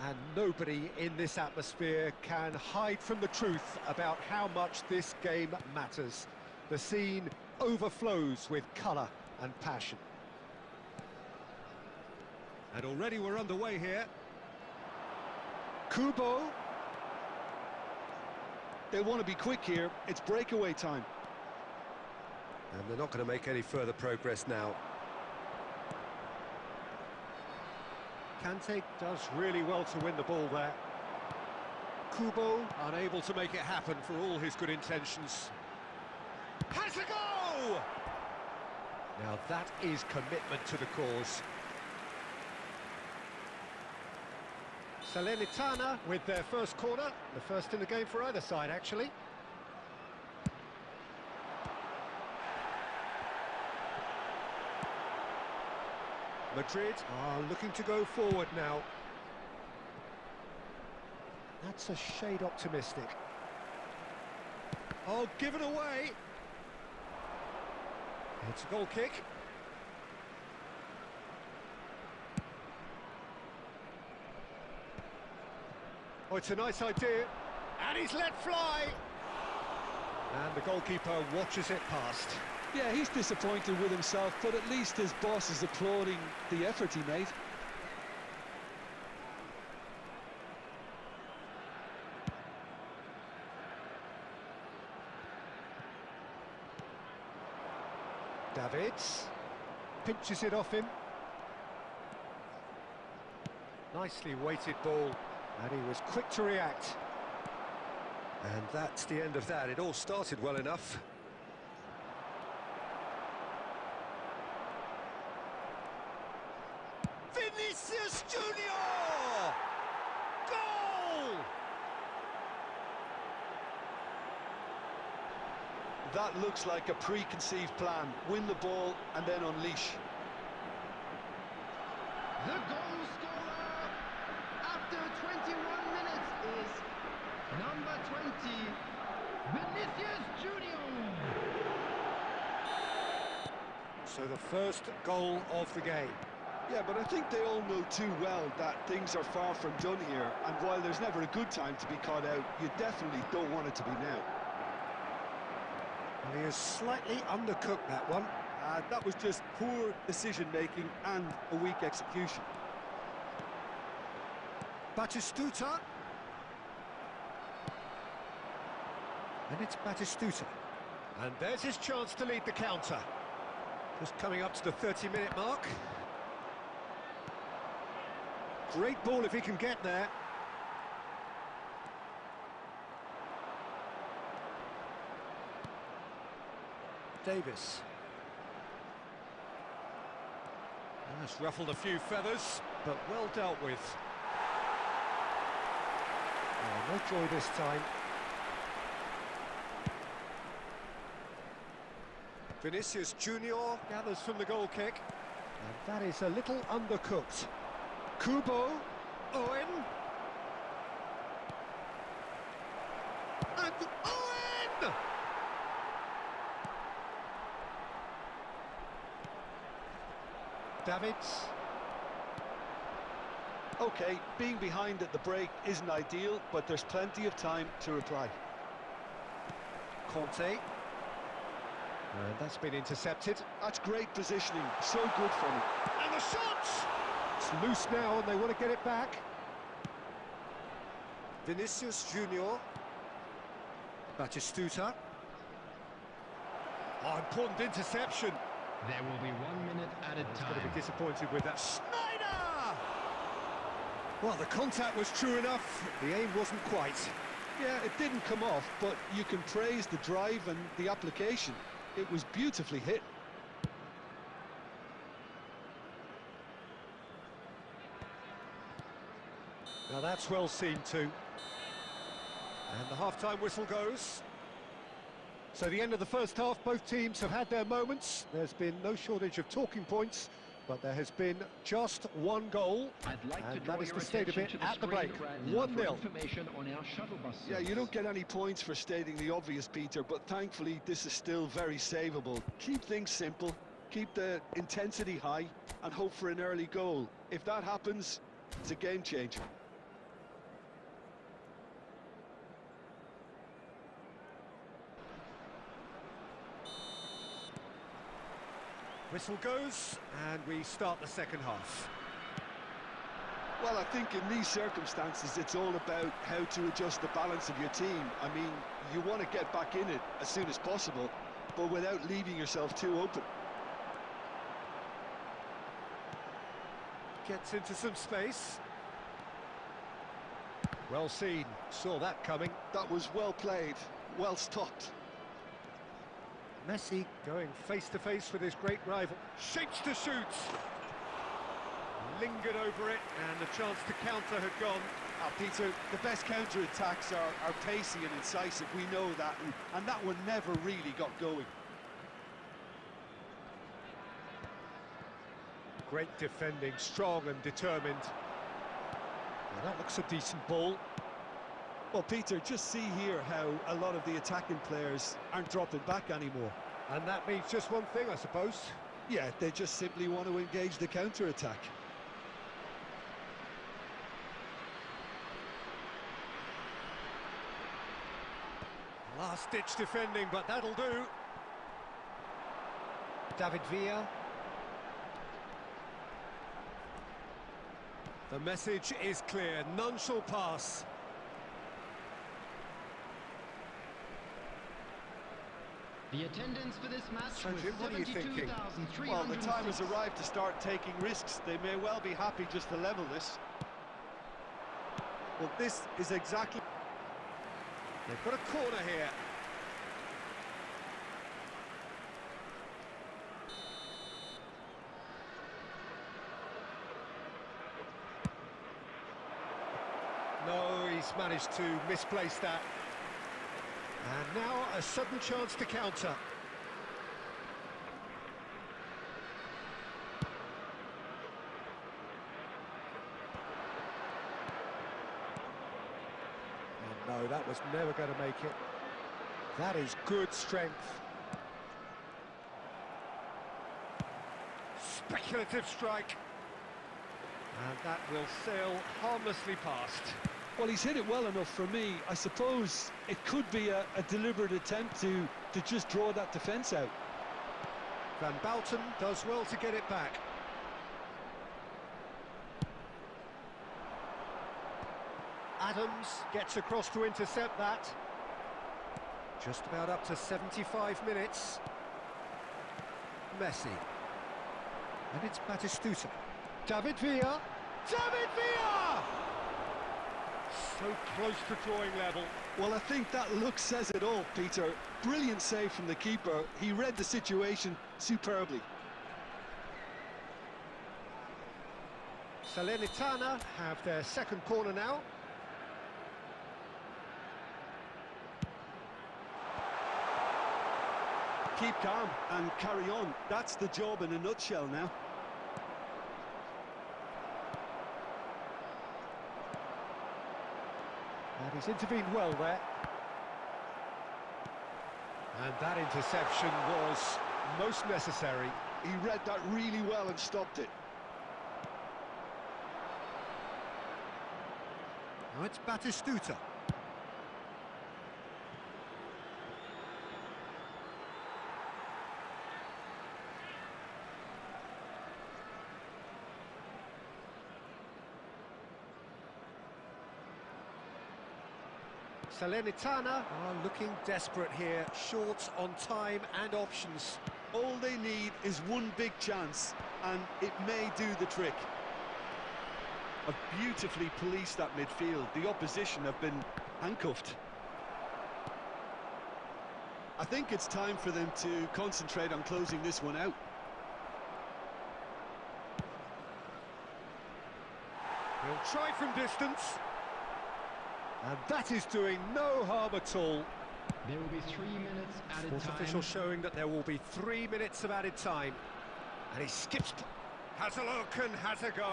And nobody in this atmosphere can hide from the truth about how much this game matters. The scene overflows with colour and passion. And already we're underway here. Kubo. They'll want to be quick here. It's breakaway time. And they're not going to make any further progress now. Kante does really well to win the ball there. Kubo unable to make it happen for all his good intentions. Has a go! Now that is commitment to the cause. Salernitana with their first corner, the first in the game for either side actually. Madrid are looking to go forward now. That's a shade optimistic. Oh, given away. It's a goal kick. Oh, it's a nice idea. And he's let fly. And the goalkeeper watches it past. Yeah, he's disappointed with himself, but at least his boss is applauding the effort he made. Davids pinches it off him. Nicely weighted ball, and he was quick to react. And that's the end of that. It all started well enough. Vinicius Junior! Goal! That looks like a preconceived plan. Win the ball and then unleash. The goal scorer after 21 minutes is number 20, Vinicius Junior. So the first goal of the game. Yeah, but I think they all know too well that things are far from done here, and while there's never a good time to be caught out, you definitely don't want it to be now. Well, he has slightly undercooked that one. That was just poor decision-making and a weak execution. Batistuta. And it's Batistuta. And there's his chance to lead the counter. Just coming up to the 30-minute mark. Great ball if he can get there. Davis. That's ruffled a few feathers, but well dealt with. Oh, no joy this time. Vinicius Junior gathers from the goal kick. And that is a little undercooked. Kubo, Owen. And Owen! Davids. Okay, being behind at the break isn't ideal, but there's plenty of time to reply. Conte. And that's been intercepted. That's great positioning, so good from him. And the shot! It's loose now and they want to get it back. Vinicius Junior. Batistuta. Oh, important interception. There will be 1 minute added He's time. going to be disappointed with that. Snyder! Well, the contact was true enough. The aim wasn't quite. Yeah, it didn't come off, but you can praise the drive and the application. It was beautifully hit. Now that's well seen too. And the half-time whistle goes. So the end of the first half, both teams have had their moments. There's been no shortage of talking points, but there has been just one goal. I'd like to And draw that is your the state of attention it to the at the screen break. right now 1-0. for information on our shuttle bus Yeah, you service. don't get any points for stating the obvious, Peter, but thankfully this is still very savable. Keep things simple, keep the intensity high, and hope for an early goal. If that happens, it's a game changer. Whistle goes, and we start the second half. Well, I think in these circumstances, it's all about how to adjust the balance of your team. I mean, you want to get back in it as soon as possible, but without leaving yourself too open. Gets into some space. Well seen, saw that coming. That was well played, well stopped. Messi going face-to-face with his great rival. Shapes to shoot. Lingered over it, and the chance to counter had gone. Peter, the best counter-attacks are pacey and incisive, we know that, and that one never really got going. Great defending, strong and determined. Well, that looks a decent ball. Well, Peter, just see here how a lot of the attacking players aren't dropping back anymore. And that means just one thing, I suppose. Yeah, they just simply want to engage the counter-attack. Last-ditch defending, but that'll do. David Villa. The message is clear, none shall pass. The attendance for this match So, was Jim, what are you thinking? 72,306. Well, the time has arrived to start taking risks. They may well be happy just to level this. Well, this is exactly... They've got a corner here. No, he's managed to misplace that. And now a sudden chance to counter. And no, that was never going to make it. That is good strength. Speculative strike. And that will sail harmlessly past. Well, he's hit it well enough for me. I suppose it could be a deliberate attempt to just draw that defence out. Van Bouten does well to get it back. Adams gets across to intercept that. Just about up to 75 minutes. Messi. And it's Batistuta. David Villa. David Villa! So close to drawing level. Well, I think that look says it all, Peter. Brilliant save from the keeper. He read the situation superbly. Salernitana have their second corner now. Keep calm and carry on. That's the job in a nutshell now. And he's intervened well there. And that interception was most necessary. He read that really well and stopped it. Now it's Batistuta. Salernitana are looking desperate here, short on time and options. All they need is one big chance, and it may do the trick. Have beautifully policed that midfield. The opposition have been handcuffed. I think it's time for them to concentrate on closing this one out. He'll try from distance. And that is doing no harm at all. There will be 3 minutes added Sports time. official showing that there will be 3 minutes of added time. And he skips, has a look and has a go.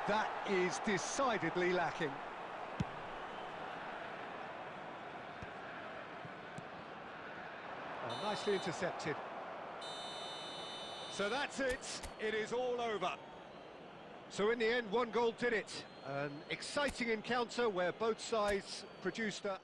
That is decidedly lacking. Oh, nicely intercepted. So that's it. It is all over. So in the end, one goal did it. An exciting encounter where both sides produced a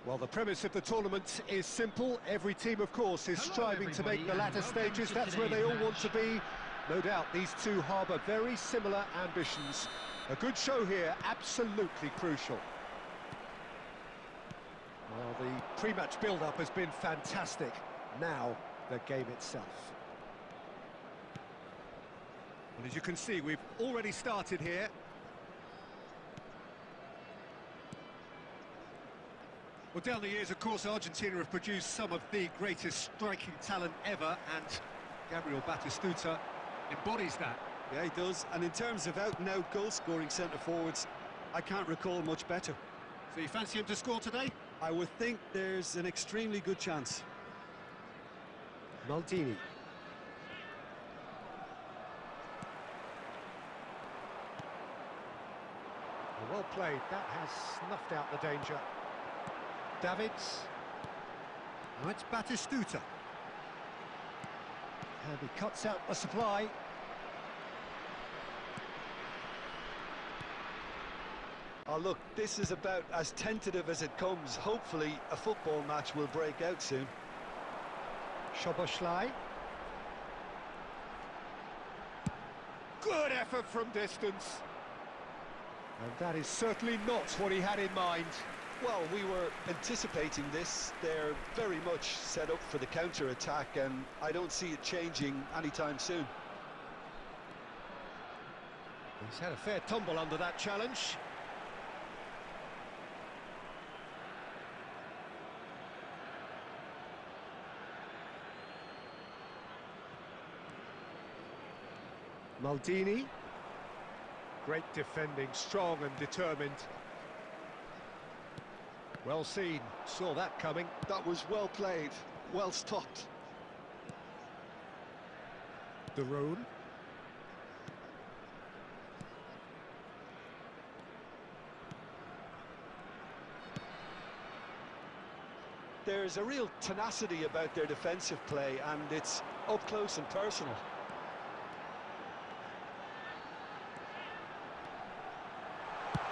Well, the premise of the tournament is simple. Every team, of course, is striving to make the latter stages. That's where they all want to be. No doubt these two harbour very similar ambitions. A good show here, absolutely crucial. Well, the pre-match build-up has been fantastic. Now, the game itself. And as you can see, we've already started here. Well, down the years, of course, Argentina have produced some of the greatest striking talent ever, and Gabriel Batistuta embodies that. Yeah, he does. And in terms of out-and-out goal-scoring centre-forwards, I can't recall much better. So you fancy him to score today? I would think there's an extremely good chance. Maldini. Well played, that has snuffed out the danger. Davids. Now it's Batistuta. And he cuts out the supply. Oh, look, this is about as tentative as it comes. Hopefully, a football match will break out soon. Szoboszlai. Good effort from distance. And that is certainly not what he had in mind. Well, we were anticipating this. They're very much set up for the counter-attack, and I don't see it changing anytime soon. He's had a fair tumble under that challenge. Maldini. Great defending, strong and determined. Well seen, saw that coming. That was well played, well stopped. De Roon. There's a real tenacity about their defensive play, and it's up close and personal.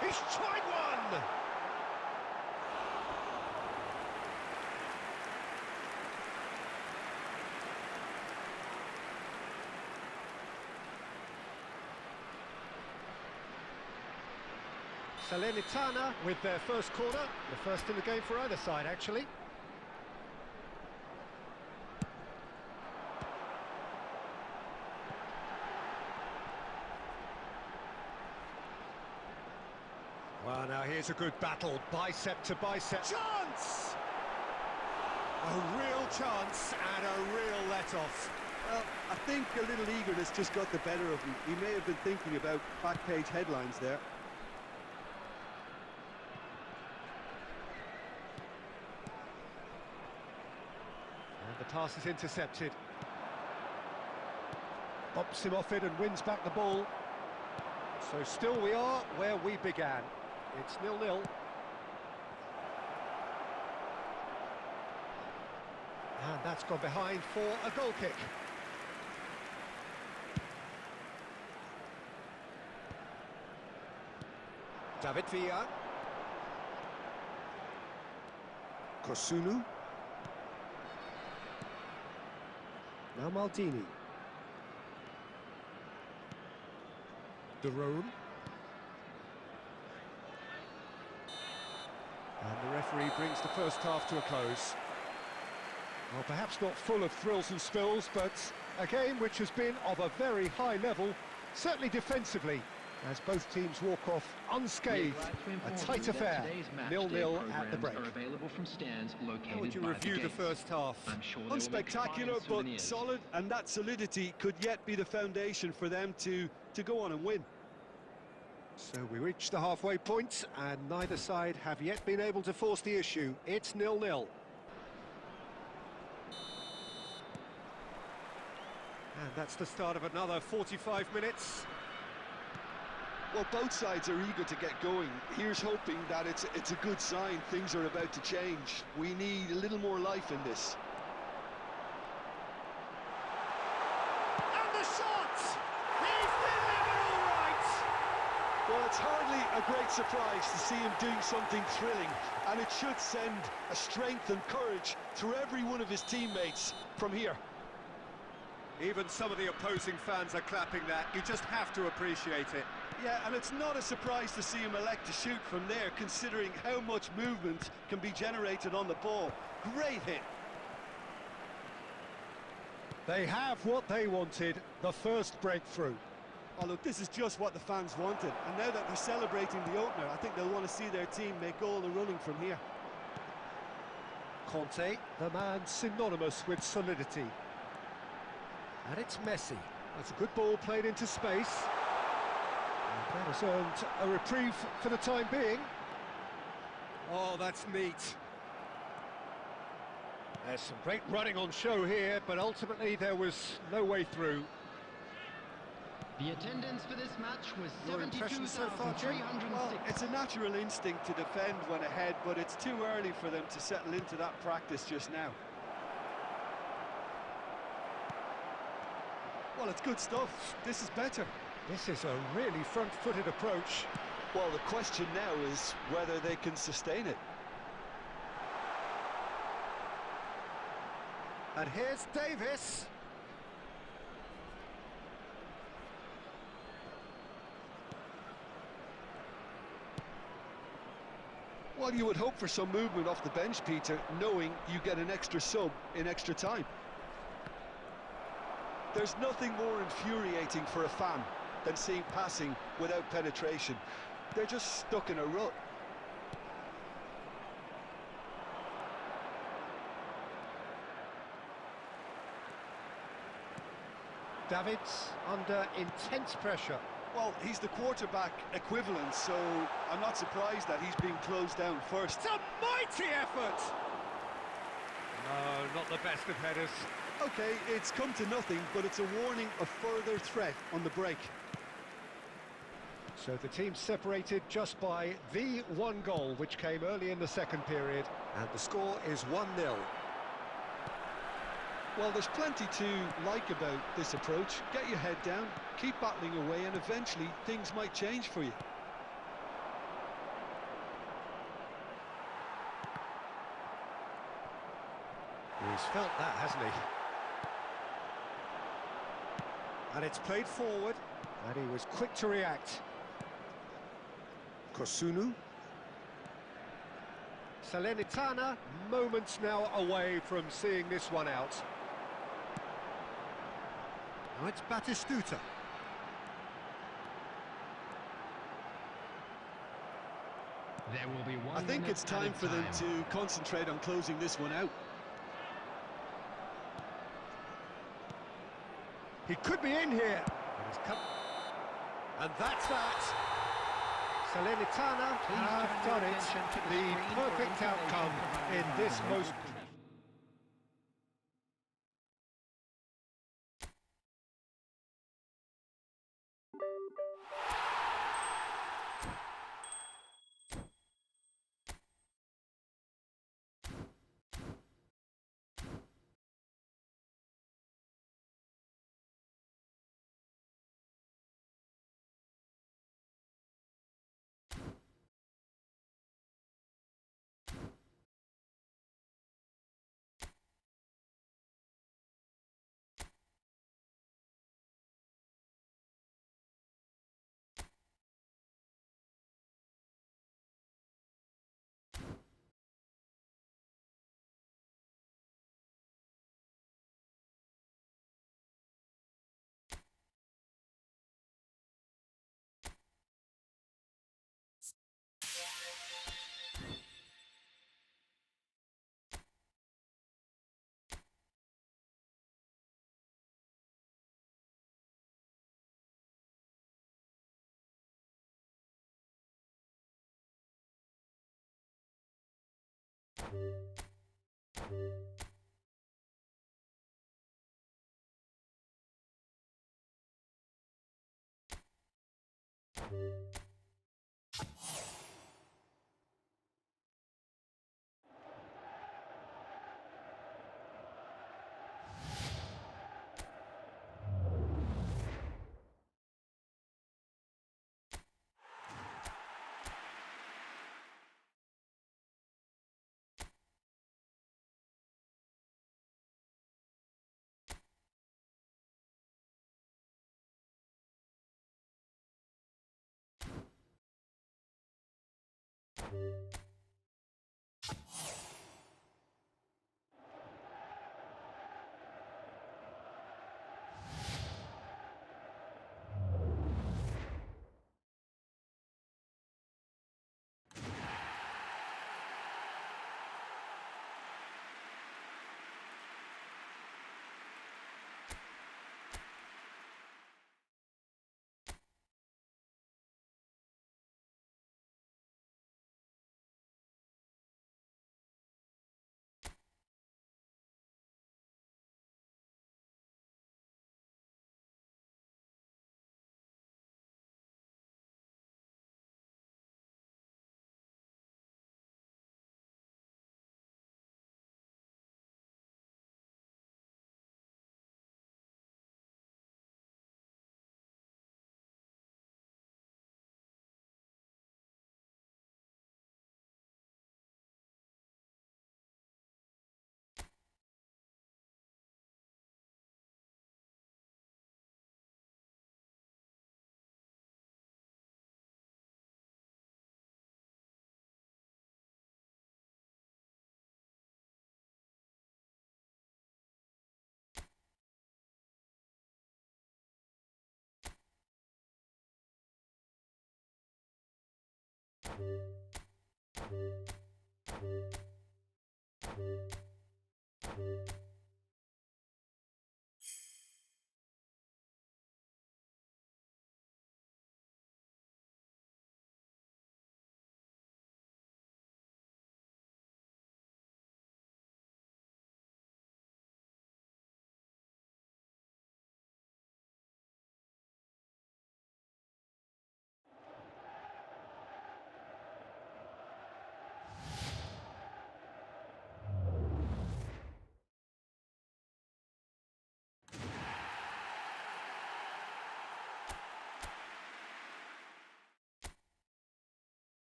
He's tried one! Salernitana with their first corner, the first in the game for either side, actually. Well, now here's a good battle, bicep to bicep. Chance! A real chance and a real let-off. Well, I think a little eagerness just got the better of him. He may have been thinking about back-page headlines there. And the pass is intercepted. Bops him off it and wins back the ball. So still we are where we began. It's 0-0. And that's gone behind for a goal kick. David Villa. Kosunu. Now Maldini. De Roon. And the referee brings the first half to a close. Well, perhaps not full of thrills and spills, but a game which has been of a very high level, certainly defensively, as both teams walk off unscathed. A tight affair, 0-0 at the break. How would you review the first half? Unspectacular, but solid, and that solidity could yet be the foundation for them to go on and win. So we reach the halfway point, and neither side have yet been able to force the issue. It's 0-0. And that's the start of another 45 minutes. Well, both sides are eager to get going. Here's hoping that it's a good sign. Things are about to change. We need a little more life in this. And the shot! He's delivered all right! Well, it's hardly a great surprise to see him doing something thrilling, and it should send a strength and courage through every one of his teammates from here. Even some of the opposing fans are clapping that. You just have to appreciate it. Yeah, and it's not a surprise to see him elect to shoot from there, considering how much movement can be generated on the ball. Great hit. They have what they wanted, the first breakthrough. Oh, look, this is just what the fans wanted. And now that they're celebrating the opener, I think they'll want to see their team make all the running from here. Conte, the man synonymous with solidity. And it's Messi. That's a good ball played into space. And that has earned a reprieve for the time being. Oh, that's neat. There's some great running on show here, but ultimately there was no way through. The attendance for this match was Your impressions so far, Jim? 72,306. Well, it's a natural instinct to defend when ahead, but it's too early for them to settle into that practice just now. Well, it's good stuff. This is better. This is a really front-footed approach. Well, the question now is whether they can sustain it. And here's Davis. Well, you would hope for some movement off the bench, Peter, knowing you get an extra sub in extra time. There's nothing more infuriating for a fan than seeing passing without penetration. They're just stuck in a rut. Davids under intense pressure. Well, he's the quarterback equivalent, so I'm not surprised that he's being closed down first. It's a mighty effort! No, not the best of headers. Okay, it's come to nothing, but it's a warning of further threat on the break. So the team separated just by the one goal, which came early in the second period, and the score is 1-0. Well, there's plenty to like about this approach. Get your head down, keep battling away, and eventually things might change for you. He's felt that, hasn't he? And it's played forward, and he was quick to react. Kosunu. Salernitana, moments now away from seeing this one out. Now it's Batistuta. There will be one. I think it's time for them to concentrate on closing this one out. He could be in here. And that's that. Salernitana have done it. The perfect outcome in this most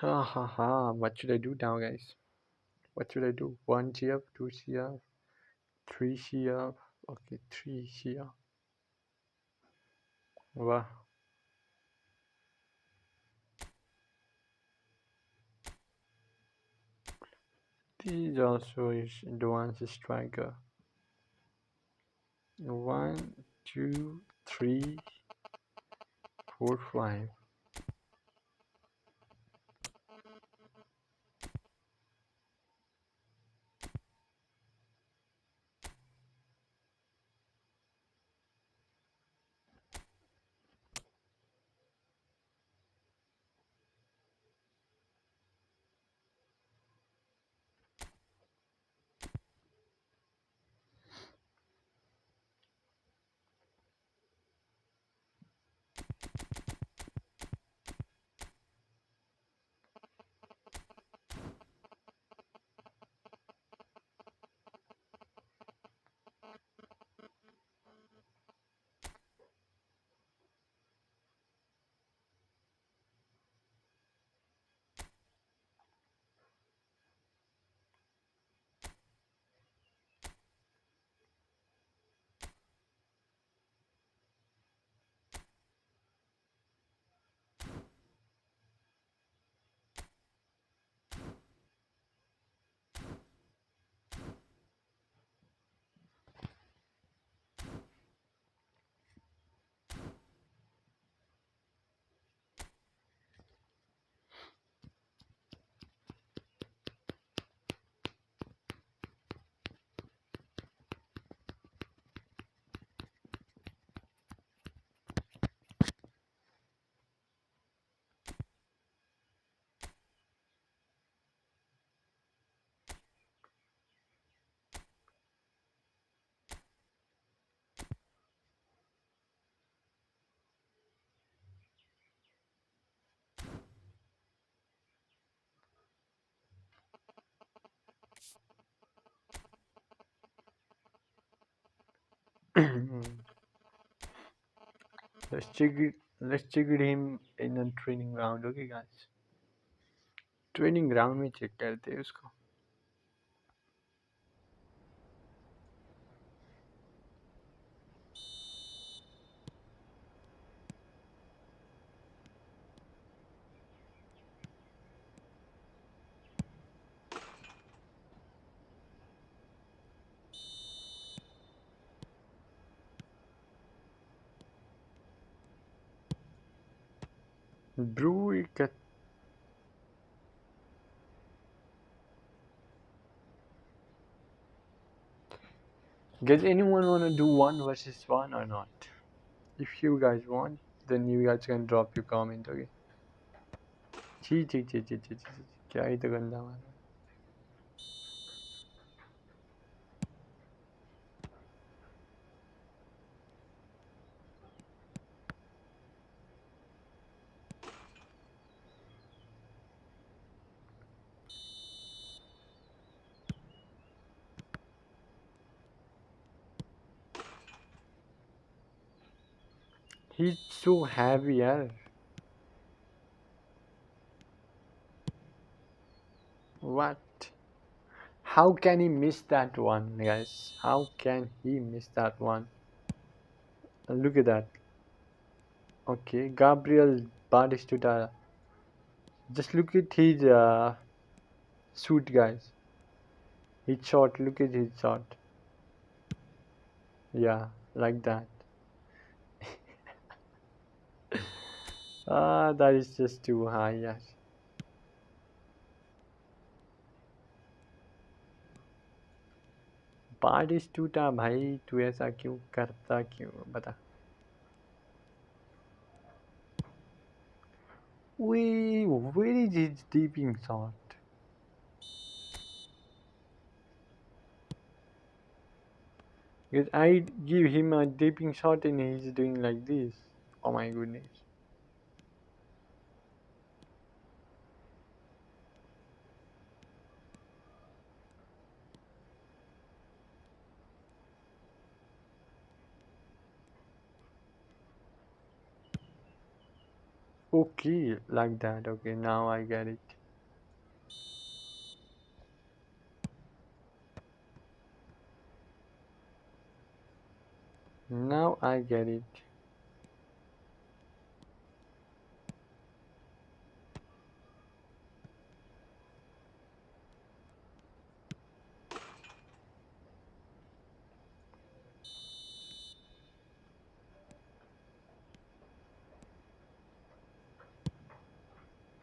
Ha ha ha. What should I do now, guys? What should I do? 1 cheer, 2 cheer, 3 cheer. Okay, 3 cheer. Wow. This also is advanced striker. 1, 2, 3, 4, 5. let's check him in a training ground. Okay, guys. Training ground में check करते हैं उसको. Brew it. Does anyone want to do 1 versus 1 or not? If you guys want, then you guys can drop your comment. Okay. छी छी छी छी छी छी छी, क्या ही तो गंदा मारा. He's so heavy, yaar. What? How can he miss that one, guys? How can he miss that one? Look at that. Okay, Gabriel Batistuta. Just look at his suit, guys. His shot. Look at his shot. Yeah, like that. That is just too high, yes. Batistuta, भाई तू ऐसा क्यों करता क्यों बता. Wait, where is his deeping shot? Because I give him a deeping shot and he's doing like this. Oh my goodness. Okay, like that. Okay, now I get it. Now I get it.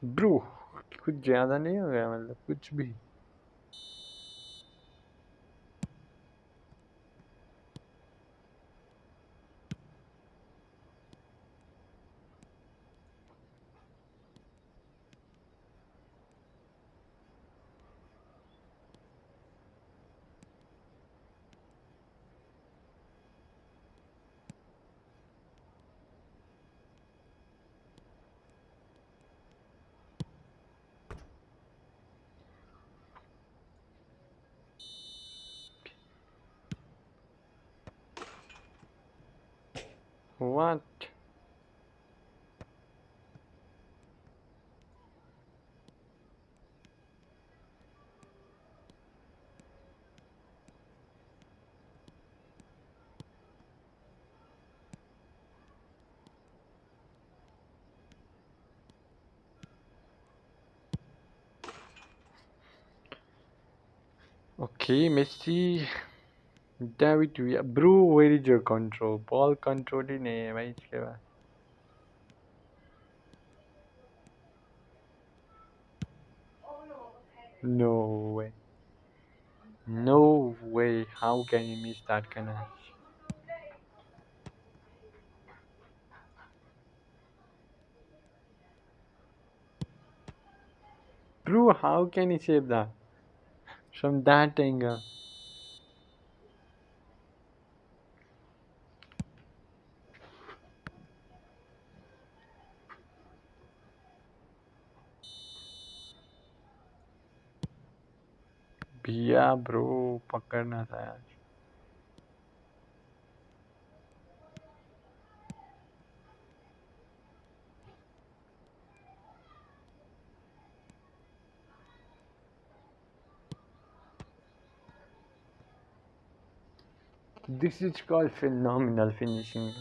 Bro, कुछ ज़्यादा नहीं हो गया मतलब कुछ भी. What? Okay, Messi. David Villa. Bro, where is your control? Ball control ही नहीं है भाई इसके बाद. No way. No way. How can you miss that kind of? Bro, how can he save that? From that angle. भैया bro पकड़ना था यार. This is called phenomenal finishing.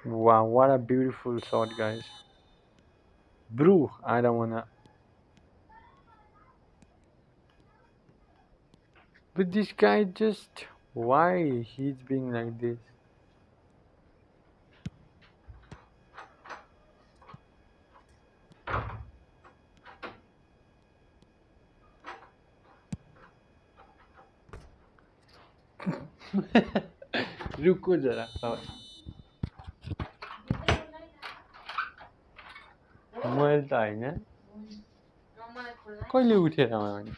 Wow, what a beautiful shot, guys. Bro, I don't wanna. But this guy just. Why he's being like this? रुको जरा मैले त होइन कहिले उठेर आउने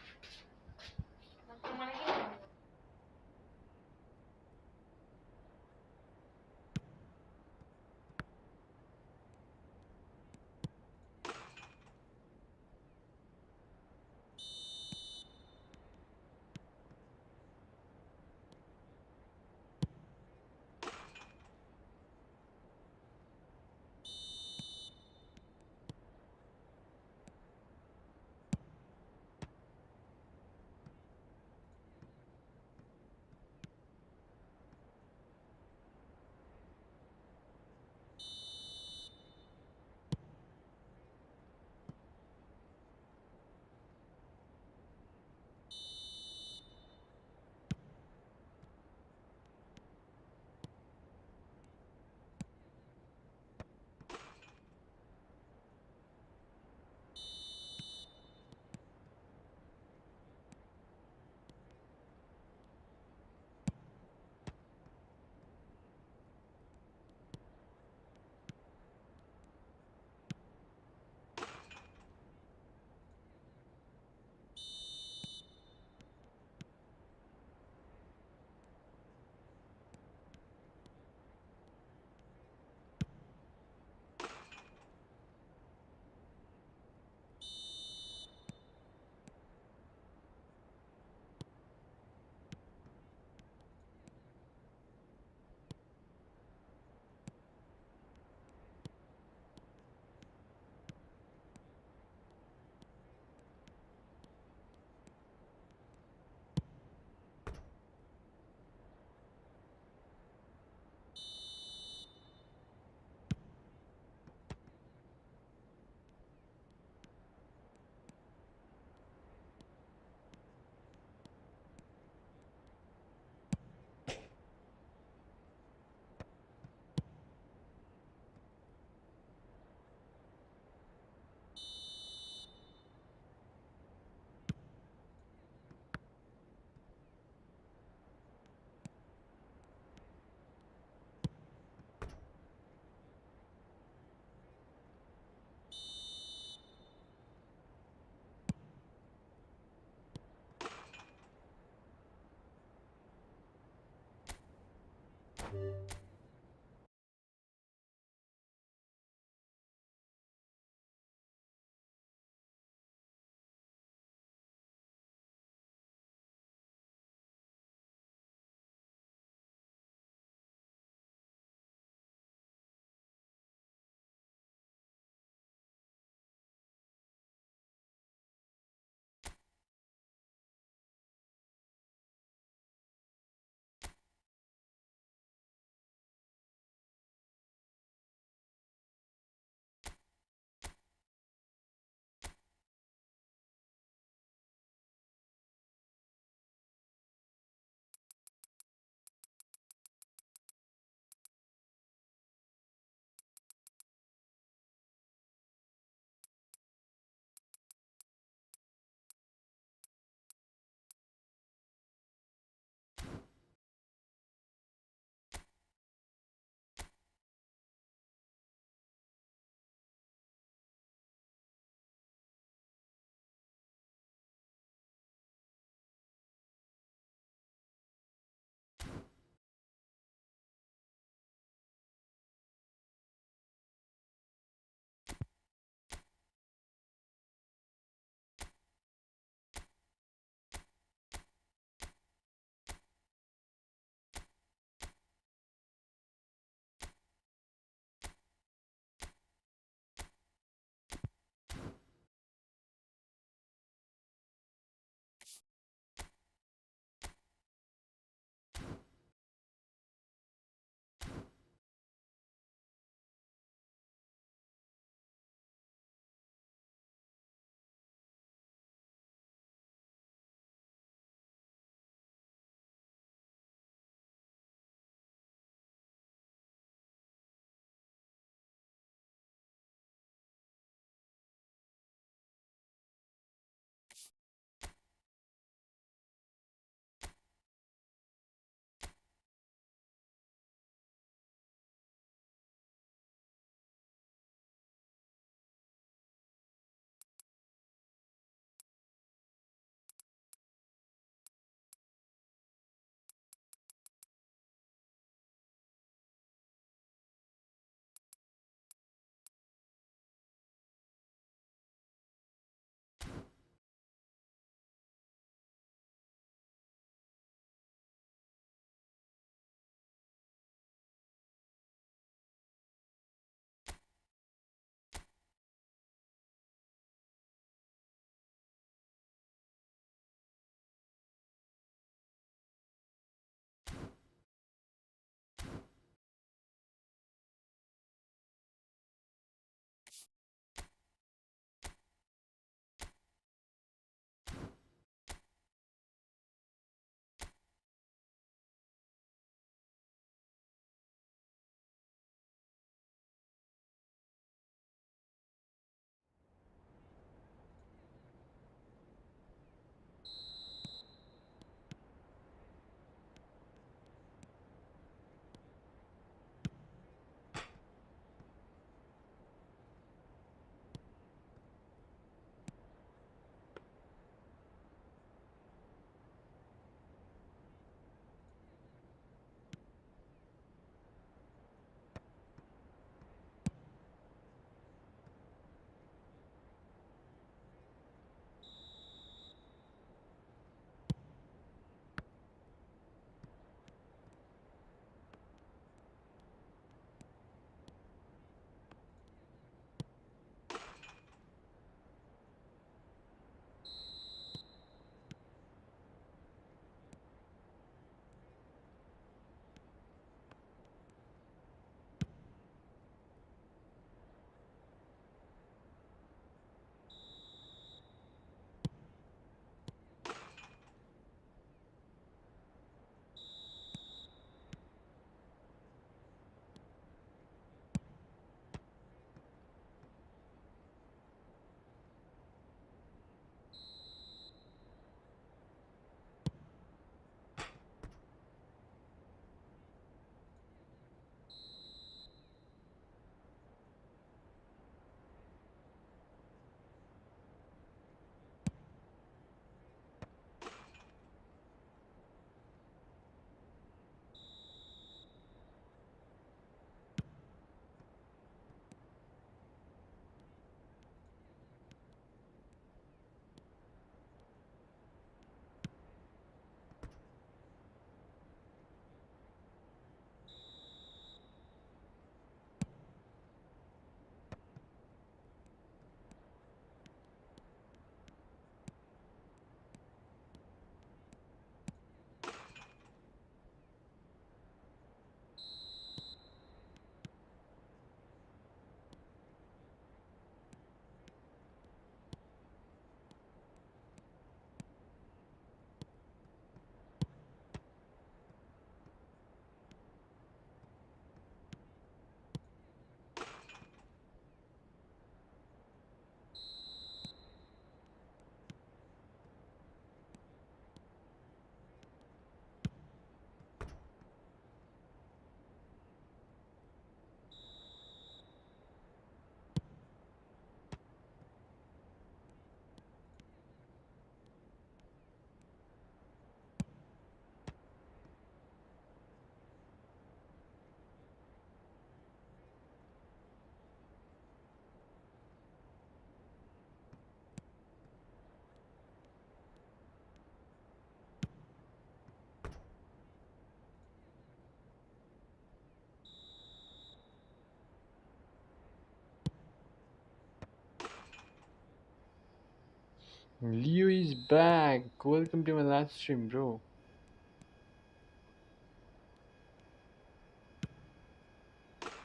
Leo is back. Welcome to my live stream, bro.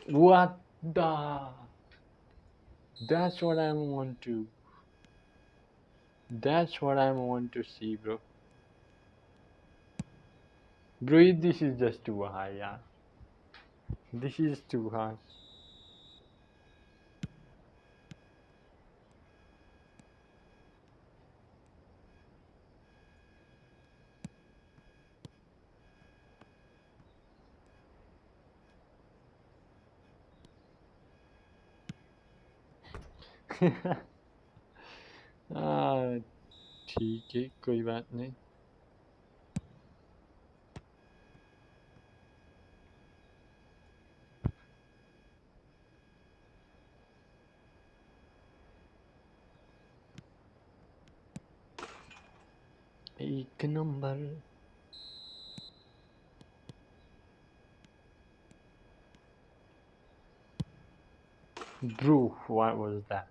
What the? That's what I want to. That's what I want to see, bro. Bro, this is just too high, yeah. This is too high. हाँ ठीक है कोई बात नहीं. एक number. Bro, what was that?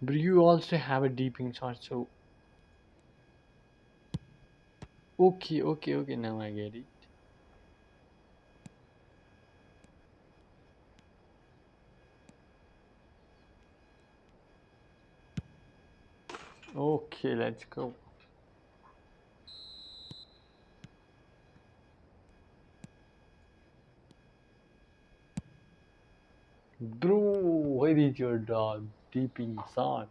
But you also have a deeping shot, so okay, now I get it. Okay, let's go. Bro, where is your dog? Deeping shot.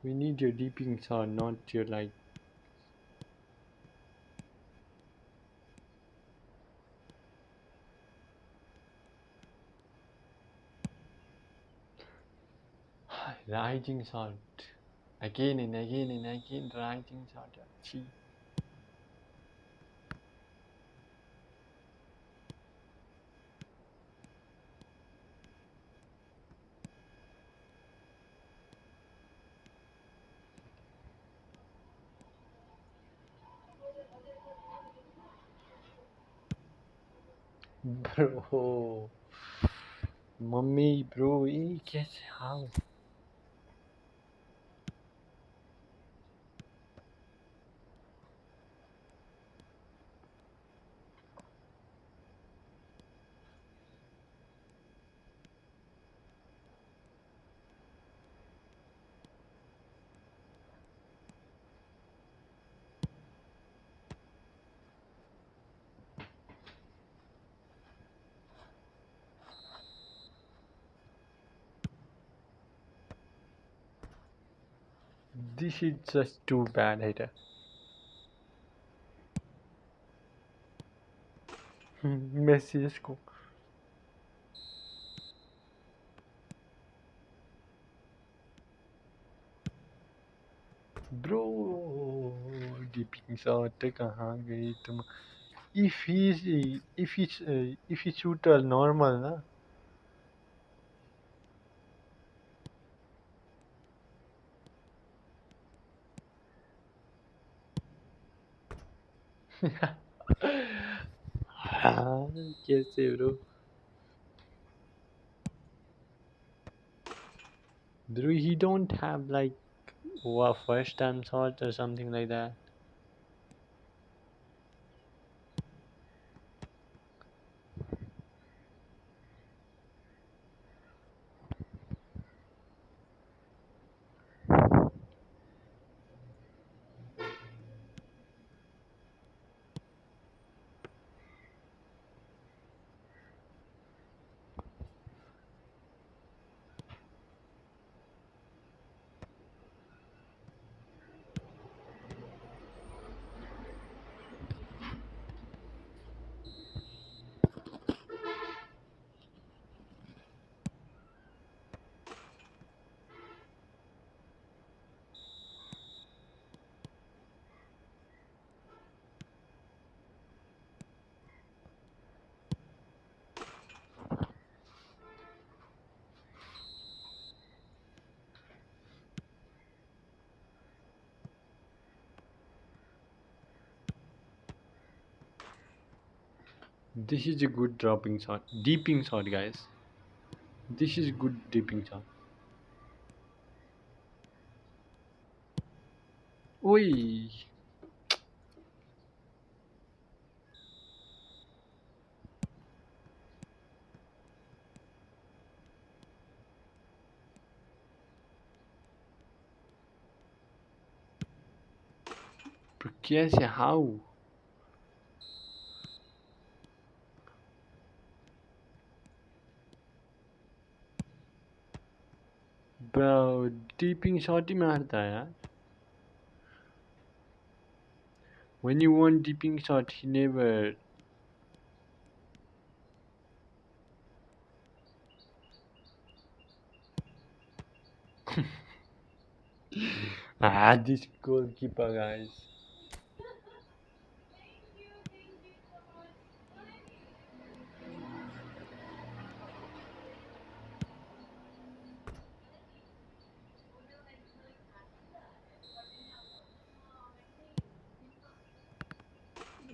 We need your deeping shot, not your like. Rising shot. Again and again and again, rising shot. Gee. Bro, mummy, bro, ये कैसे how? This is just too bad, hater. Messi इसको. Bro, deeping shot कहाँ गई तुम? If he shoot a normal ना. हाँ कैसे bro? Bro, he don't have like what first time shot or something like that. This is a good dropping shot. Deeping shot, guys. This is good deeping shot. Oi! कैसे? How? Bro, deeping shot ही मारता है यार. When you want deeping shot, he never. This goalkeeper, guys.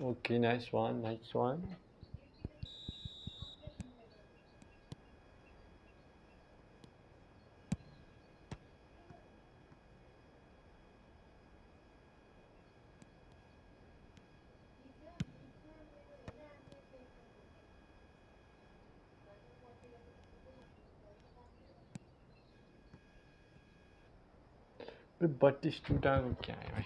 Okay, nice one, nice one. बत्तीस टूटा क्या है भाई?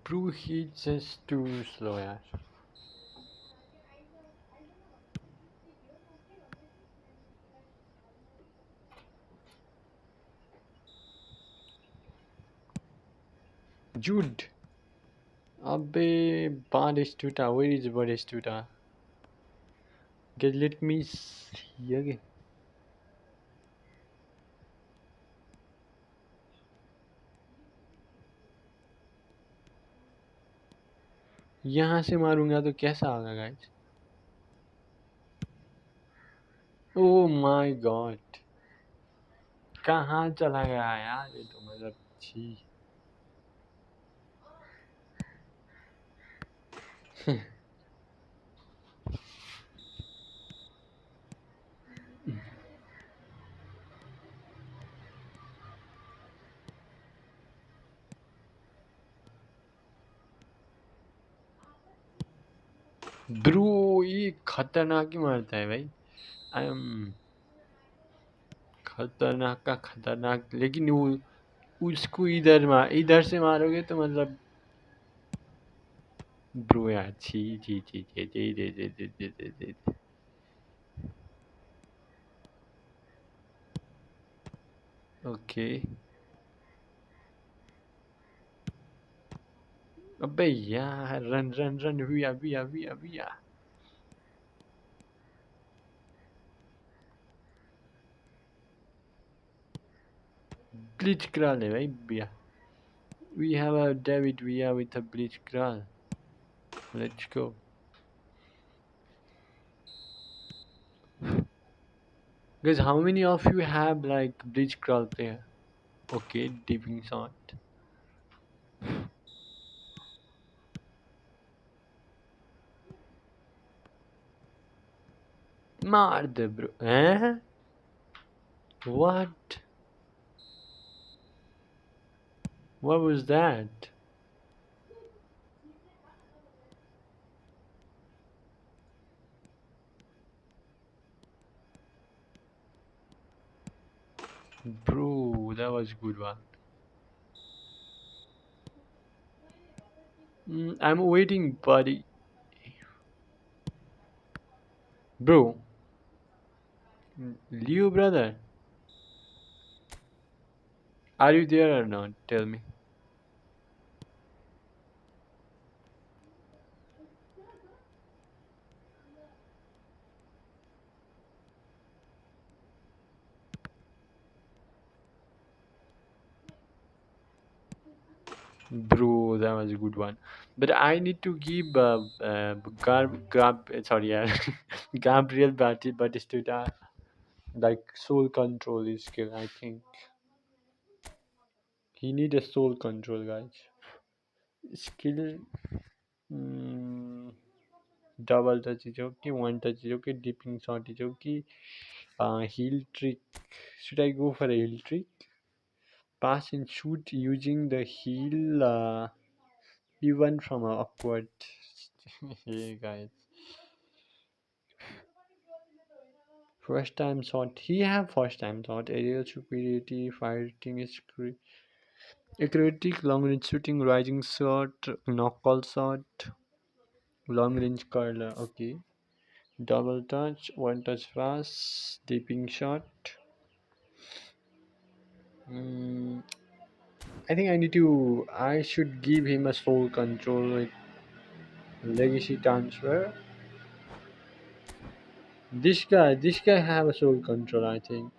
Bro, he's just too slow, yeah. Jude. अबे Batistuta, where is Batistuta? Okay, let me see again. यहाँ से मारूंगा तो कैसा होगा गाइस? ओह माय गॉड, कहाँ चला गया यार ये तो मतलब छी. ब्रो ये खतरनाक ही मारता है भाई. आई एम खतरनाक का खतरनाक, लेकिन वो उसको इधर से मारोगे तो मतलब ब्रो यार छी छी छी छी छी छी छी छी छी छी छी छी. ओके. अबे यार रन रन रन हुआ हुआ हुआ हुआ. ब्लिच क्रॉल है भाई भैया. We have a David Villa with a bleach crawl. Let's go. Guys, how many of you have like bleach crawl player? Okay, dipping shot. मार दे bro. Eh? What? What was that? Bro, that was good one. I'm waiting, buddy. Bro, Leo brother, are you there or not? Tell me. Bro, that was a good one. But I need to give sorry, yeah, Gabriel Batistuta like soul control is skill. I think he need a soul control, guys. Skill, mm, double touch is okay, one touch is okay, dipping shot is okay. Heel trick. Should I go for a heel trick? Pass and shoot using the heel, even from a awkward. Hey guys. First time shot. He have first time shot. Aerial superiority, fighting is acrobatic, long range shooting, rising shot, knuckle shot, long range curler. Okay. Double touch, one touch pass, dipping shot. Mm, I think I need to. I should give him a soul control with legacy transfer. This guy have a soul control. I think.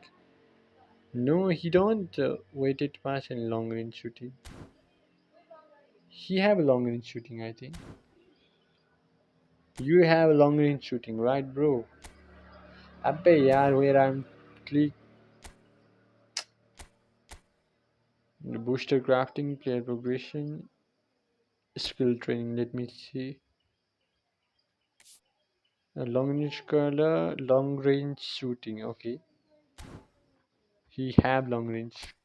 No, he don't. Weighted pass and long range shooting. He have a long range shooting. I think. You have long range shooting, right, bro? Abbe yaar, where I'm click booster crafting, player progression, skill training. Let me see. A long range curler, long range shooting. Okay, he have long range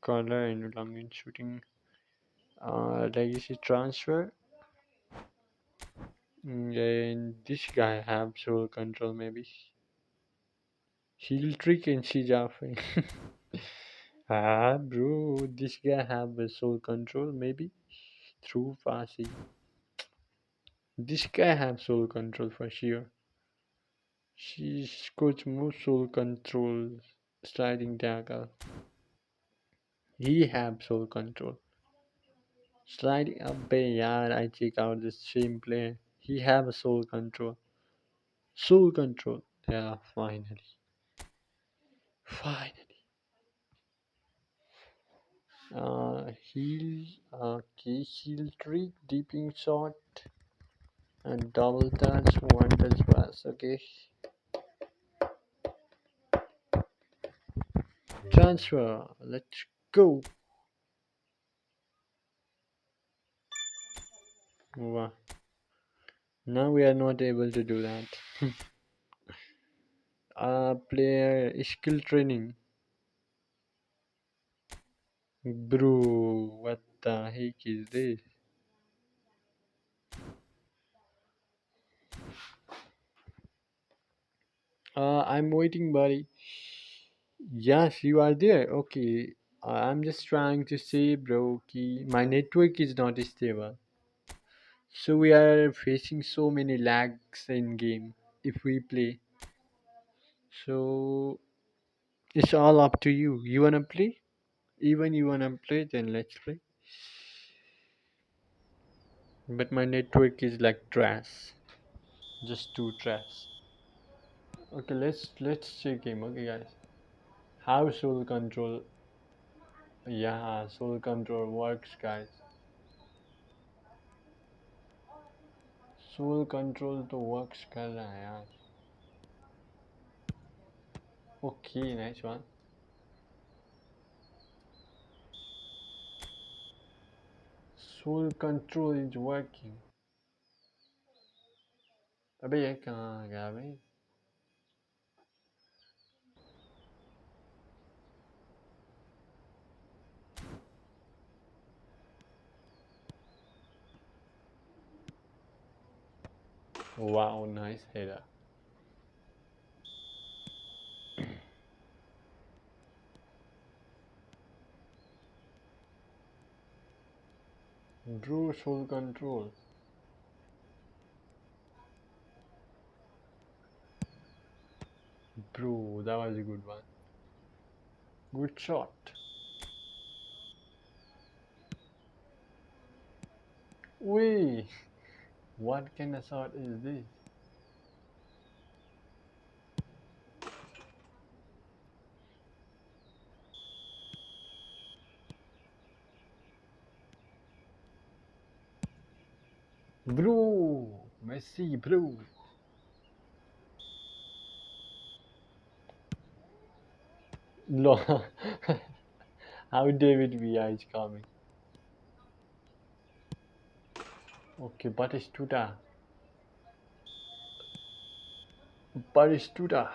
curler and long range shooting. Legacy transfer. And this guy have soul control maybe. He'll trick and she Jaffe. Ah, bro, this guy have a soul control maybe. through Fasi. This guy have soul control for sure. She's coach move soul control sliding tackle. He have soul control. Sliding up bay yard I check out the same play. He have a soul control. Soul control. Yeah, finally. Finally. Heel key heel trick, deeping shot and double touch, one touch pass. Okay. Transfer. Let's go. Wow. Now we are not able to do that. Player skill training. Bro, what the heck is this? I'm waiting, buddy. Yes, you are there. Okay. I'm just trying to say, bro, my network is not stable. So we are facing so many lags in game if we play. So it's all up to you. You wanna play? Even you wanna play, then let's play. But my network is like trash. Just too trash. Okay, let's check game. Okay, guys. How soul control? Yeah, soul control works, guys. Soul control तो works कर रहा है यार. Okay, nice one. Soul control is working. अबे ये कहाँ गया भाई? Wow, nice header. Bro, soul control. Bro, that was a good one. Good shot. Wait, what kind of shot is this? Bro, Messi, bro. No. How David Villa is coming. Okay, Batistuta. Batistuta.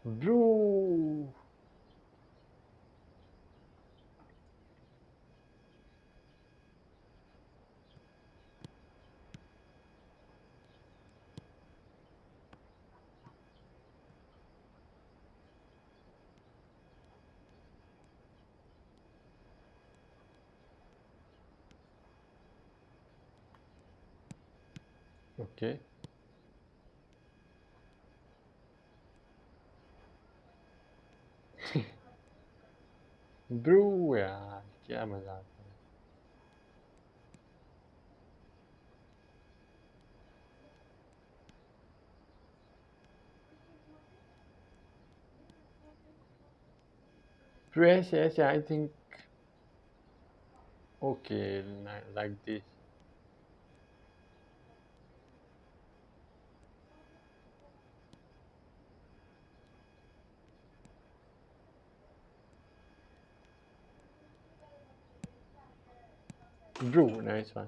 Bro. Okay. Bruh यार क्या मजाक है. Bru ऐसे ऐसे I think okay like this. Bro, nice one.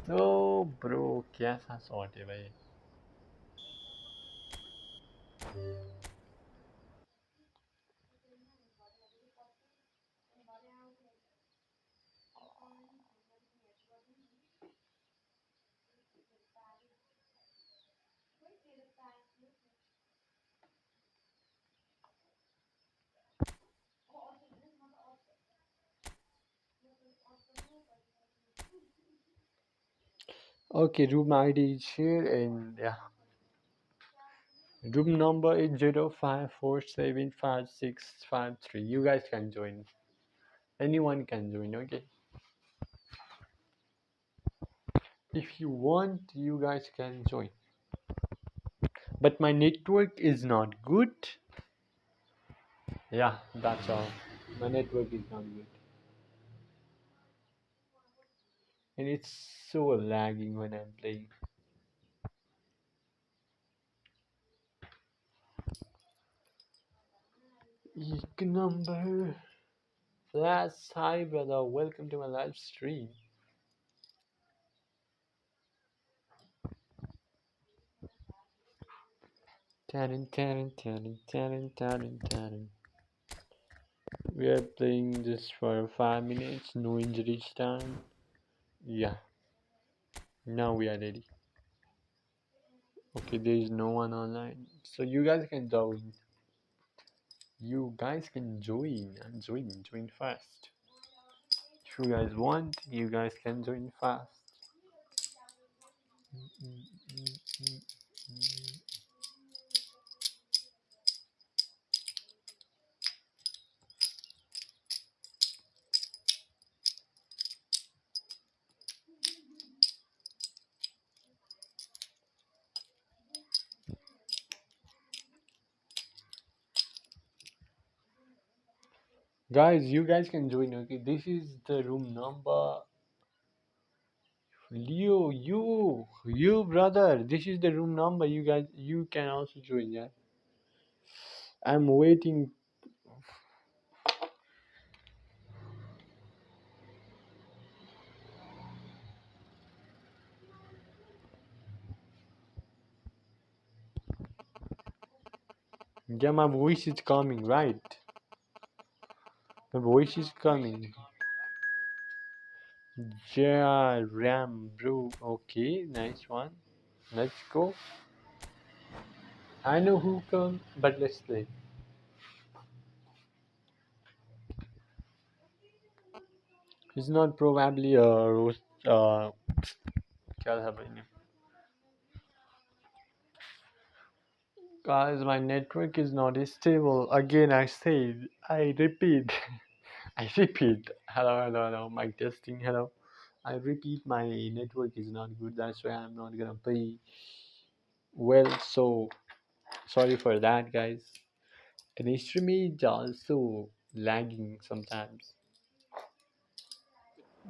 Oh bro क्या सा shot है भाई. Okay, room ID is here, and yeah, room number is 05475653. You guys can join. Anyone can join. Okay, if you want, you guys can join. But my network is not good. Yeah, that's all. My network is not good, and it's so lagging when I'm playing. Eek number. Flash, hi brother, welcome to my live stream. We are playing this for 5 minutes, no injuries time. Yeah, now we are ready. Okay, there is no one online, so you guys can join. You guys can join and join fast. If you guys want, you guys can join fast. Guys, you guys can join. Okay, this is the room number. Leo, you brother, this is the room number. You guys, you can also join. Yeah, I'm waiting. Yeah, my voice is coming, right? My voice is coming. Yeah, Ram, bro. Okay, nice one. Let's go. I know who come, but let's play. It's not probably a roast. क्या था भाई ने? Guys, my network is not stable. Again, I said, I repeat, I repeat. Hello. Mic testing. Hello. I repeat, my network is not good. That's why I'm not gonna play well. So sorry for that, guys. And stream is also lagging sometimes.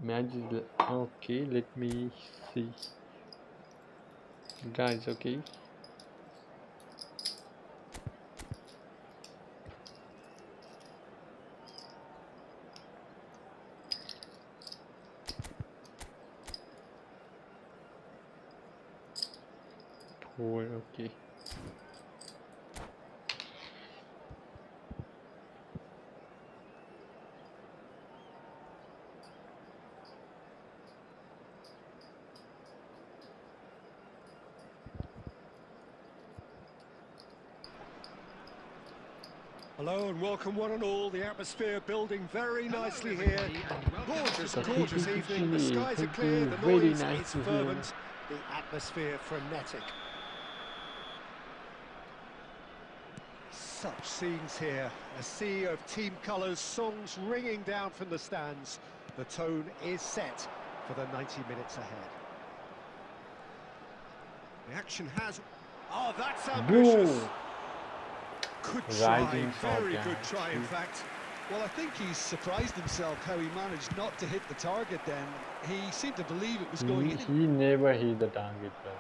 Imagine. Okay, let me see, guys. Okay. Poor. Okay. Hello and welcome one and all. The atmosphere building very nicely here. Gorgeous evening. The skies are clear, the noise is fervent, the atmosphere frenetic. Such scenes here. A sea of team colours, songs ringing down from the stands. The tone is set for the 90 minutes ahead. The action has... Oh, that's ambitious! Boom. Good try, Riding very shotgun. good try in fact. Well, I think he's surprised himself how he managed not to hit the target then. He seemed to believe it was going in. He never hit the target, brother.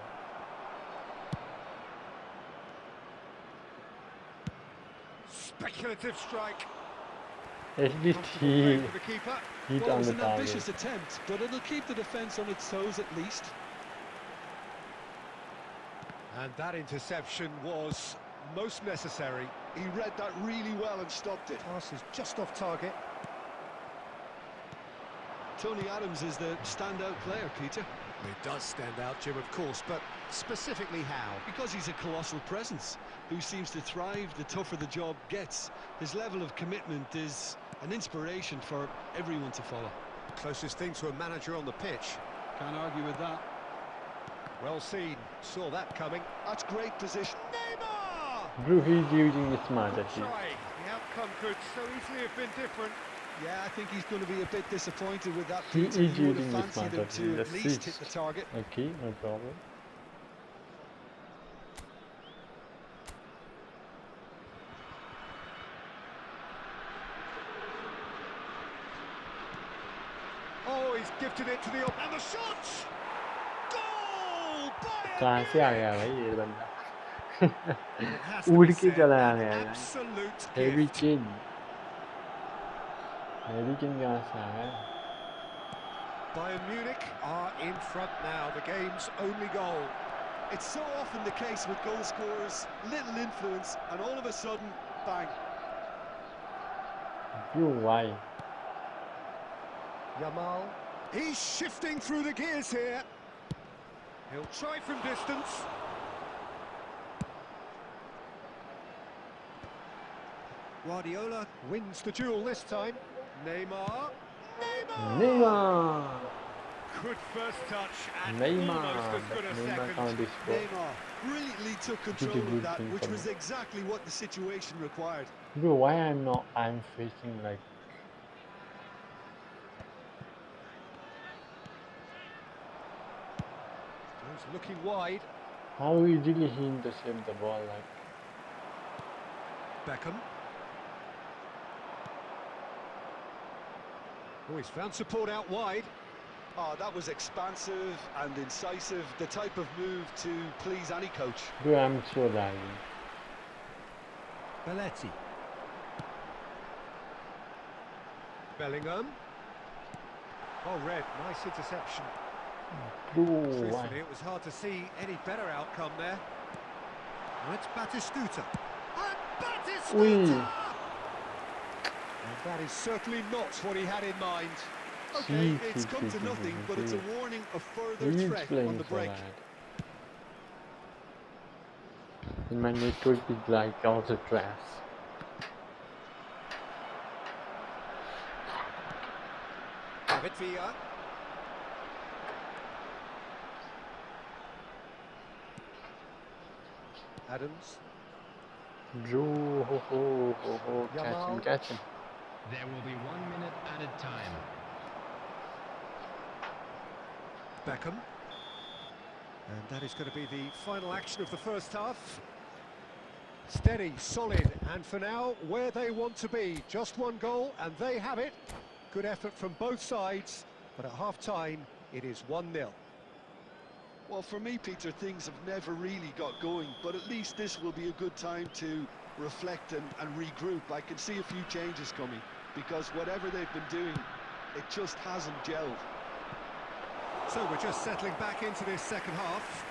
Speculative strike. At least Comfortable he play for the keeper. hit Well, it on was the an target. ambitious attempt, but it'll keep the defence on its toes at least. And that interception was most necessary. He read that really well and stopped it. Pass is just off target. Tony Adams is the standout player, Peter. It does stand out, Jim, of course, but specifically how? Because he's a colossal presence who seems to thrive the tougher the job gets. His level of commitment is an inspiration for everyone to follow. Closest thing to a manager on the pitch. Can't argue with that. Well seen, saw that coming. That's great position. Neymar! Bro, he's using smart Good at try. The outcome could so easily have been different. Yeah, I think he's going to be a bit disappointed with that, He Peter. is You would have using fancied smart him at to the at least hit assist. the target. Okay, no problem. Oh, he's gifted it to the up and the shot! Goal by a कहाँ से आ गया भाई ये बंदा? And it has to उड़ be के said, चला आ an गया यार. absolute Harry gift. Kane. Harry Kane कहाँ से आ गया? Bayern Munich are in front now, the game's only goal. It's so often the case with goal scorers, little influence, and all of a sudden, bang. Bro, why? Yamal, he's shifting through the gears here. He'll try from distance. Guardiola wins the duel this time. Neymar. Neymar. Good first touch and Neymar. almost as good a Neymar second. can't be scored. Neymar brilliantly took Did a control good of that, thing which for was him. exactly what the situation required. Bro, why I'm facing like He's looking wide. how easily he intercept the ball like Beckham. Oh, he's found support out wide. Oh, that was expansive and incisive, the type of move to please any coach. bro, I'm so lagging. Belletti. Bellingham. Oh, Red, nice interception. Bro, why? Truthfully, it was hard to see any better outcome there. Now it's Batistuta. And Batistuta! Ui. And that is certainly not what he had in mind. Okay, it's come to nothing, but it's a warning of further He's threat playing on the so break. bad. And my network is like also trash. David Villa. Adams. Bro, Yamal. catch him. There will be 1 minute added time. Beckham. And that is going to be the final action of the first half. Steady, solid, and for now, where they want to be. Just one goal, and they have it. Good effort from both sides, but at half-time, it is 1-0. Well, for me, Peter, things have never really got going, but at least this will be a good time to reflect and regroup. I can see a few changes coming, because whatever they've been doing, it just hasn't gelled. So we're just settling back into this second half.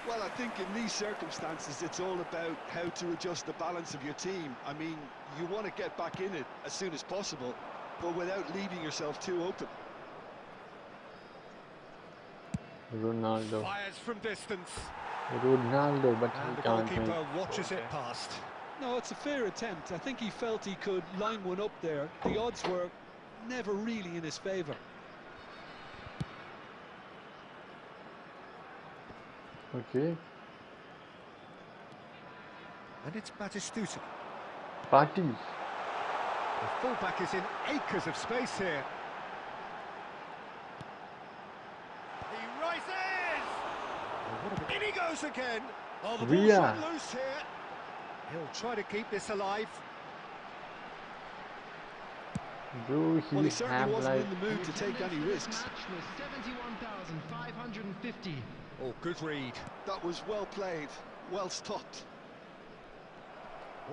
Well, I think in these circumstances, it's all about how to adjust the balance of your team. I mean, you want to get back in it as soon as possible, but without leaving yourself too open. Ronaldo. Fires from distance. Ronaldo, but And he the can't goalkeeper make. watches it past. No, it's a fair attempt. I think he felt he could line one up there. The odds were never really in his favour. Okay. And it's Batistuta. Party. The fullback is in acres of space here. He rises! In he goes again! Oh, the ball's Villa. run loose here. He'll try to keep this alive. Bro, Well, he he certainly have wasn't like in the mood to take any risks. Match was 71,550. Oh, good read. That was well played, well stopped.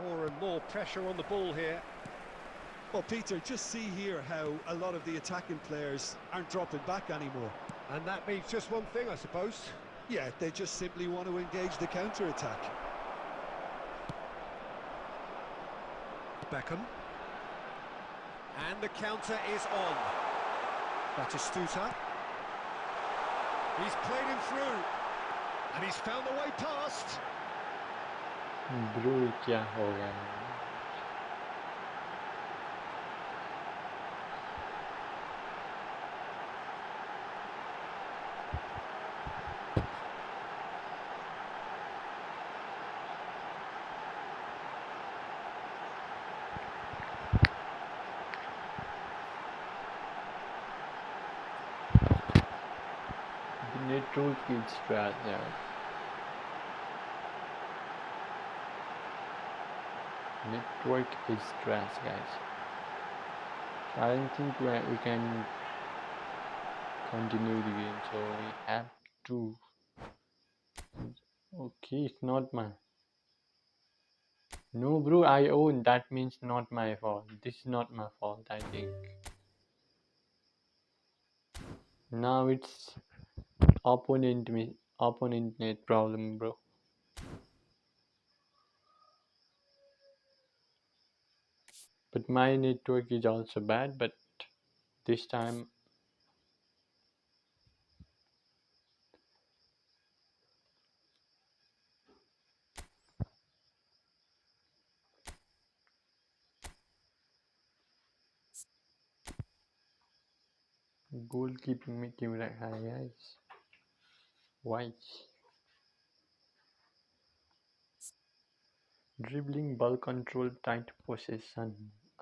More and more pressure on the ball here. Well, Peter, just see here how a lot of the attacking players aren't dropping back anymore. And that means just one thing, I suppose. Yeah, they just simply want to engage the counter-attack. Beckham. And the counter is on. Batistuta. He's played him through. And he's found the way past. bro, क्या हो गया? Network is trash, yeah. Network is trash, guys. I don't think we can continue the game, so we have to. Okay, it's not my. No, bro, I own. That means not my fault. This is not my fault, I think. Now it's opponent net problem, bro. But my network is also bad, but this time goalkeeping में क्यों रखा है guys? Why? Dribbling, ball control, tight possession.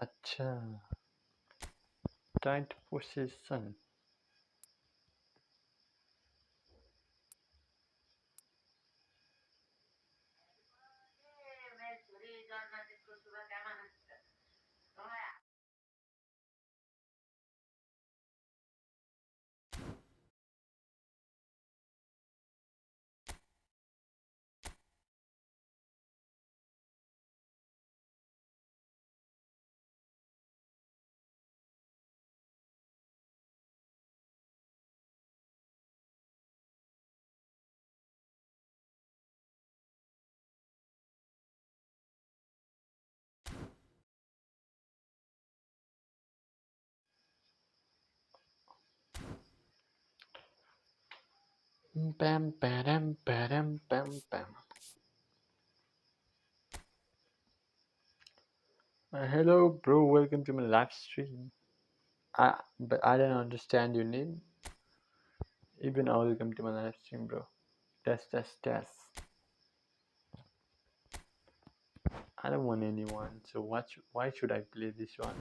अच्छा, tight possession. Bam, bam, bam, bam, bam. Hello, bro. Welcome to my live stream. But I don't understand your name. Even welcome to my live stream, bro. Test. I don't want anyone. So why should I play this one?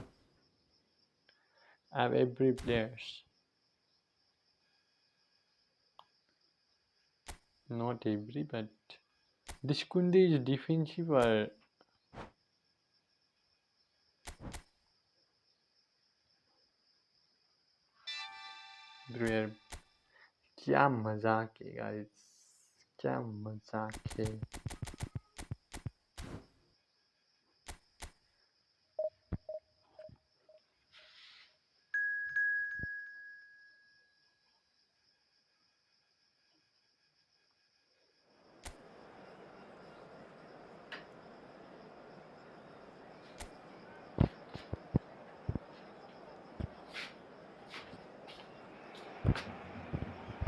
I have every players. Not every, but this Kunde is defensive or bro यार क्या मजाक है guys, क्या मजाक है.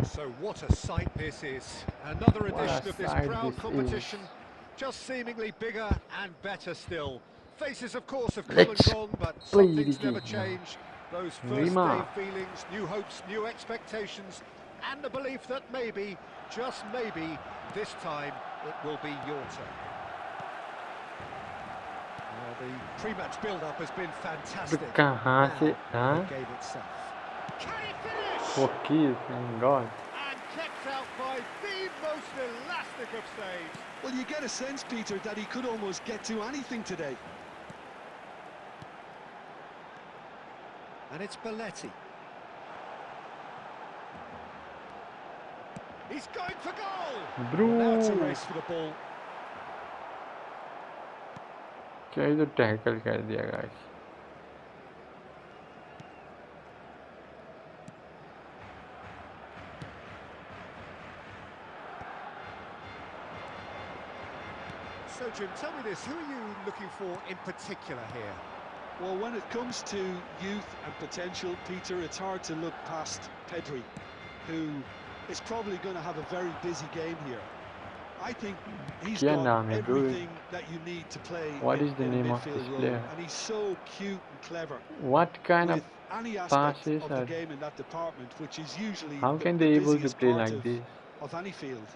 So what a sight this is. Another What edition a of this sight proud this competition, is. just seemingly bigger and better still. Faces, of course, have come and Let's gone, but play some the things never game now. change. Those first Rima. day feelings, new hopes, new expectations, and the belief that maybe, just maybe, this time it will be your turn. The pre-match build-up has been fantastic. But कहाँ से? Now, हाँ? the game itself. Can he finish? Okay, thank God. And kept out by the most elastic of saves. Well, you get a sense, Peter, that he could almost get to anything today. And it's Belletti. He's going for goal! Bro. Now it's a race for the ball. क्या इधर tackle कर दिया guys. So, Jim, tell me this, who are you looking for in particular here? Well, when it comes to youth and potential, Peter, it's hard to look past Pedri, who is probably going to have a very busy game here. I think he's क्या got नाम है bro? everything that you need to play What is the in a name of midfield this role, player? and he's so cute and clever What kind of with any aspect passes of the are? game in that department, which is usually How the can they able to busiest play part like this? of any field.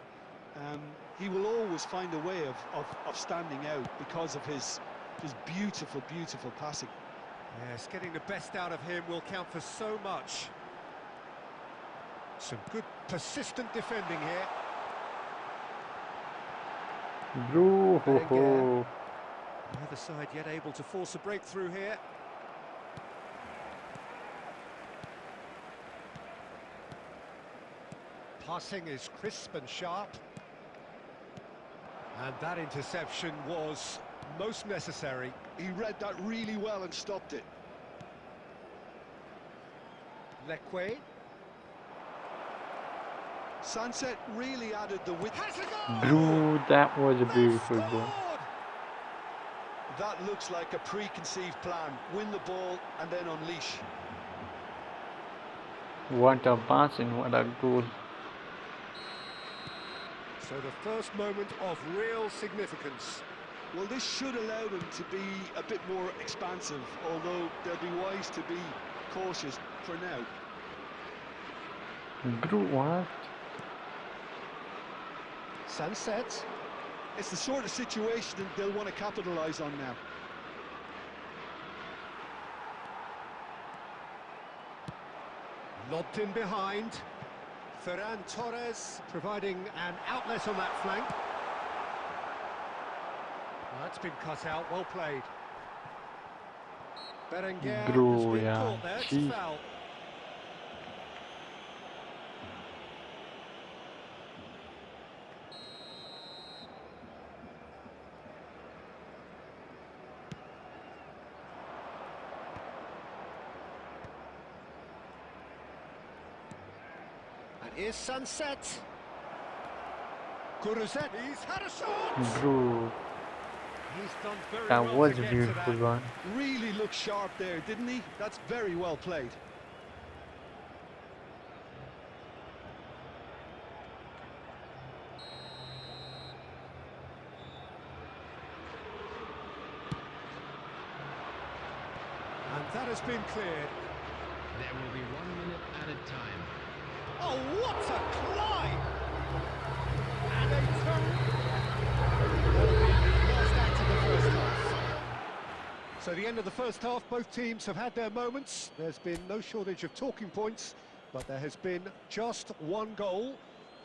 He will always find a way of standing out because of his beautiful, beautiful passing. Yes, getting the best out of him will count for so much. Some good persistent defending here. Bro, ho, Berenguer. ho. The other side yet able to force a breakthrough here. Passing is crisp and sharp. And that interception was most necessary. He read that really well and stopped it. Leque. Sunset really added the width. Has a goal! Bro, that was a They've beautiful goal. scored! That looks like a preconceived plan. Win the ball and then unleash. What a passing, what a goal. So the first moment of real significance. Well, this should allow them to be a bit more expansive, although they'll be wise to be cautious for now. Bro, what? Sunset. It's the sort of situation that they'll want to capitalise on now. Lobbed in behind. Ferran Torres providing an outlet on that flank. That's been cut out, well played. Berenguer Bro, has been yeah, caught there, it's a gee. foul. And here's Sunset. Kuruzet, he's had a shot! Bro, He's done very that well was to a get to beautiful that. one. Really looked sharp there, didn't he? That's very well played. And that has been cleared. There will be 1 minute added time. Oh, what a climb! And a last act of the first half. So the end of the first half, both teams have had their moments. There's been no shortage of talking points, but there has been just one goal,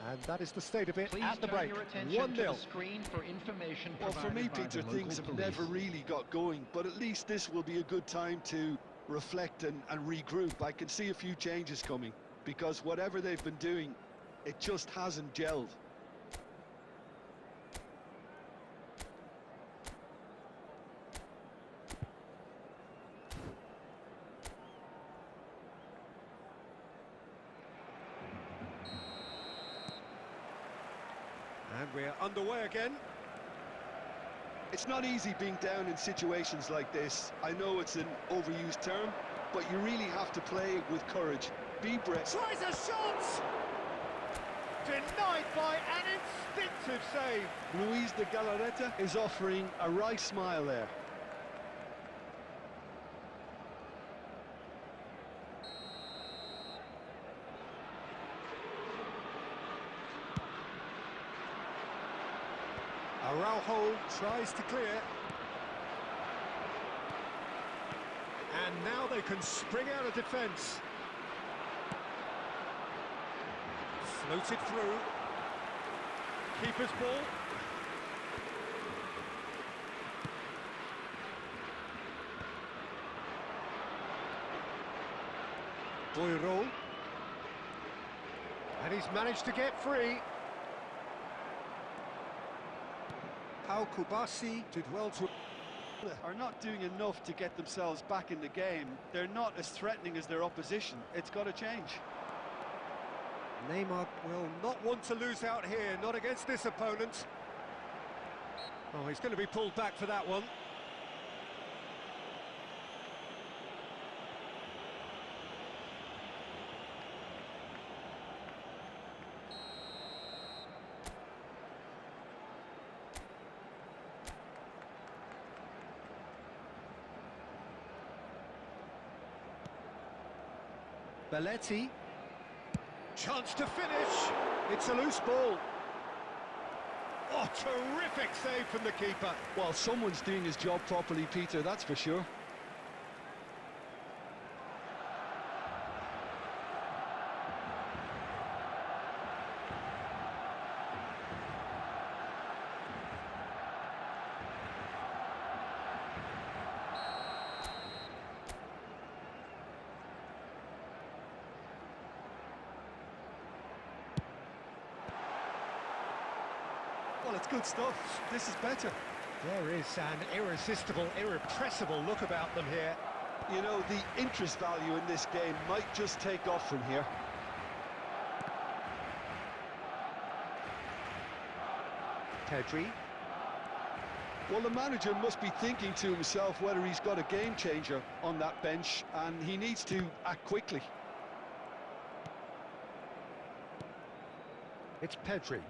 and that is the state of it Please at the turn break. your attention to 1-0. the screen for information Well, for me, provided by Peter, the things local have never police. really got going, but at least this will be a good time to reflect and regroup. I can see a few changes coming, because whatever they've been doing, it just hasn't gelled. And we're underway again. It's not easy being down in situations like this. I know it's an overused term, but you really have to play with courage. Be brave. Tries a shot! Denied by an instinctive save. Luis de Galarreta is offering a wry smile there. Araujo tries to clear. And now they can spring out of defence. Floated through. Keeper's ball. Boiro. And he's managed to get free. Pau Kubasi did well to... Are not doing enough to get themselves back in the game. They're not as threatening as their opposition. It's got to change. Neymar will not want to lose out here, not against this opponent. Oh, he's going to be pulled back for that one. Belletti. Chance to finish. It's a loose ball. Oh, terrific save from the keeper. Well, someone's doing his job properly, Peter, that's for sure. Well, it's good stuff. This is better. There is an irresistible, irrepressible look about them here. You know, the interest value in this game might just take off from here. Pedri. Well, the manager must be thinking to himself whether he's got a game changer on that bench, and he needs to act quickly. It's Pedri.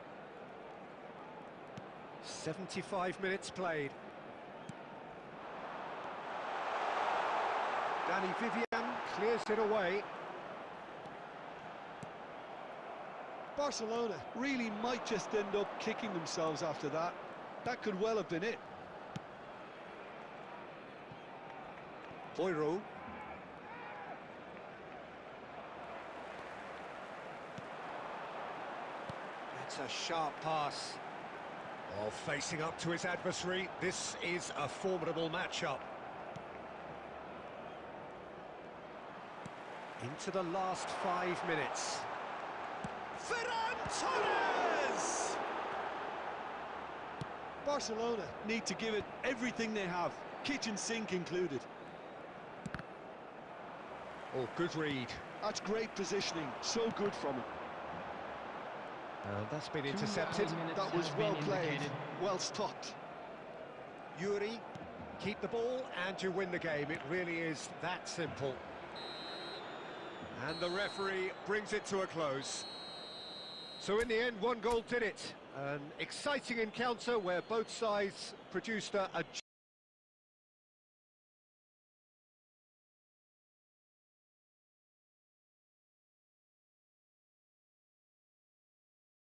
75 minutes played. Danny Vivian clears it away. Barcelona really might just end up kicking themselves after that. That could well have been it. Boiro. It's a sharp pass. Oh, facing up to his adversary, this is a formidable matchup. Into the last 5 minutes. Ferran Torres! Barcelona need to give it everything they have, kitchen sink included. Oh, good read. That's great positioning, so good from him. That's been intercepted. That was well played, well stopped. Yuri, keep the ball and you win the game. It really is that simple. And the referee brings it to a close. So in the end, one goal did it. An exciting encounter where both sides produced a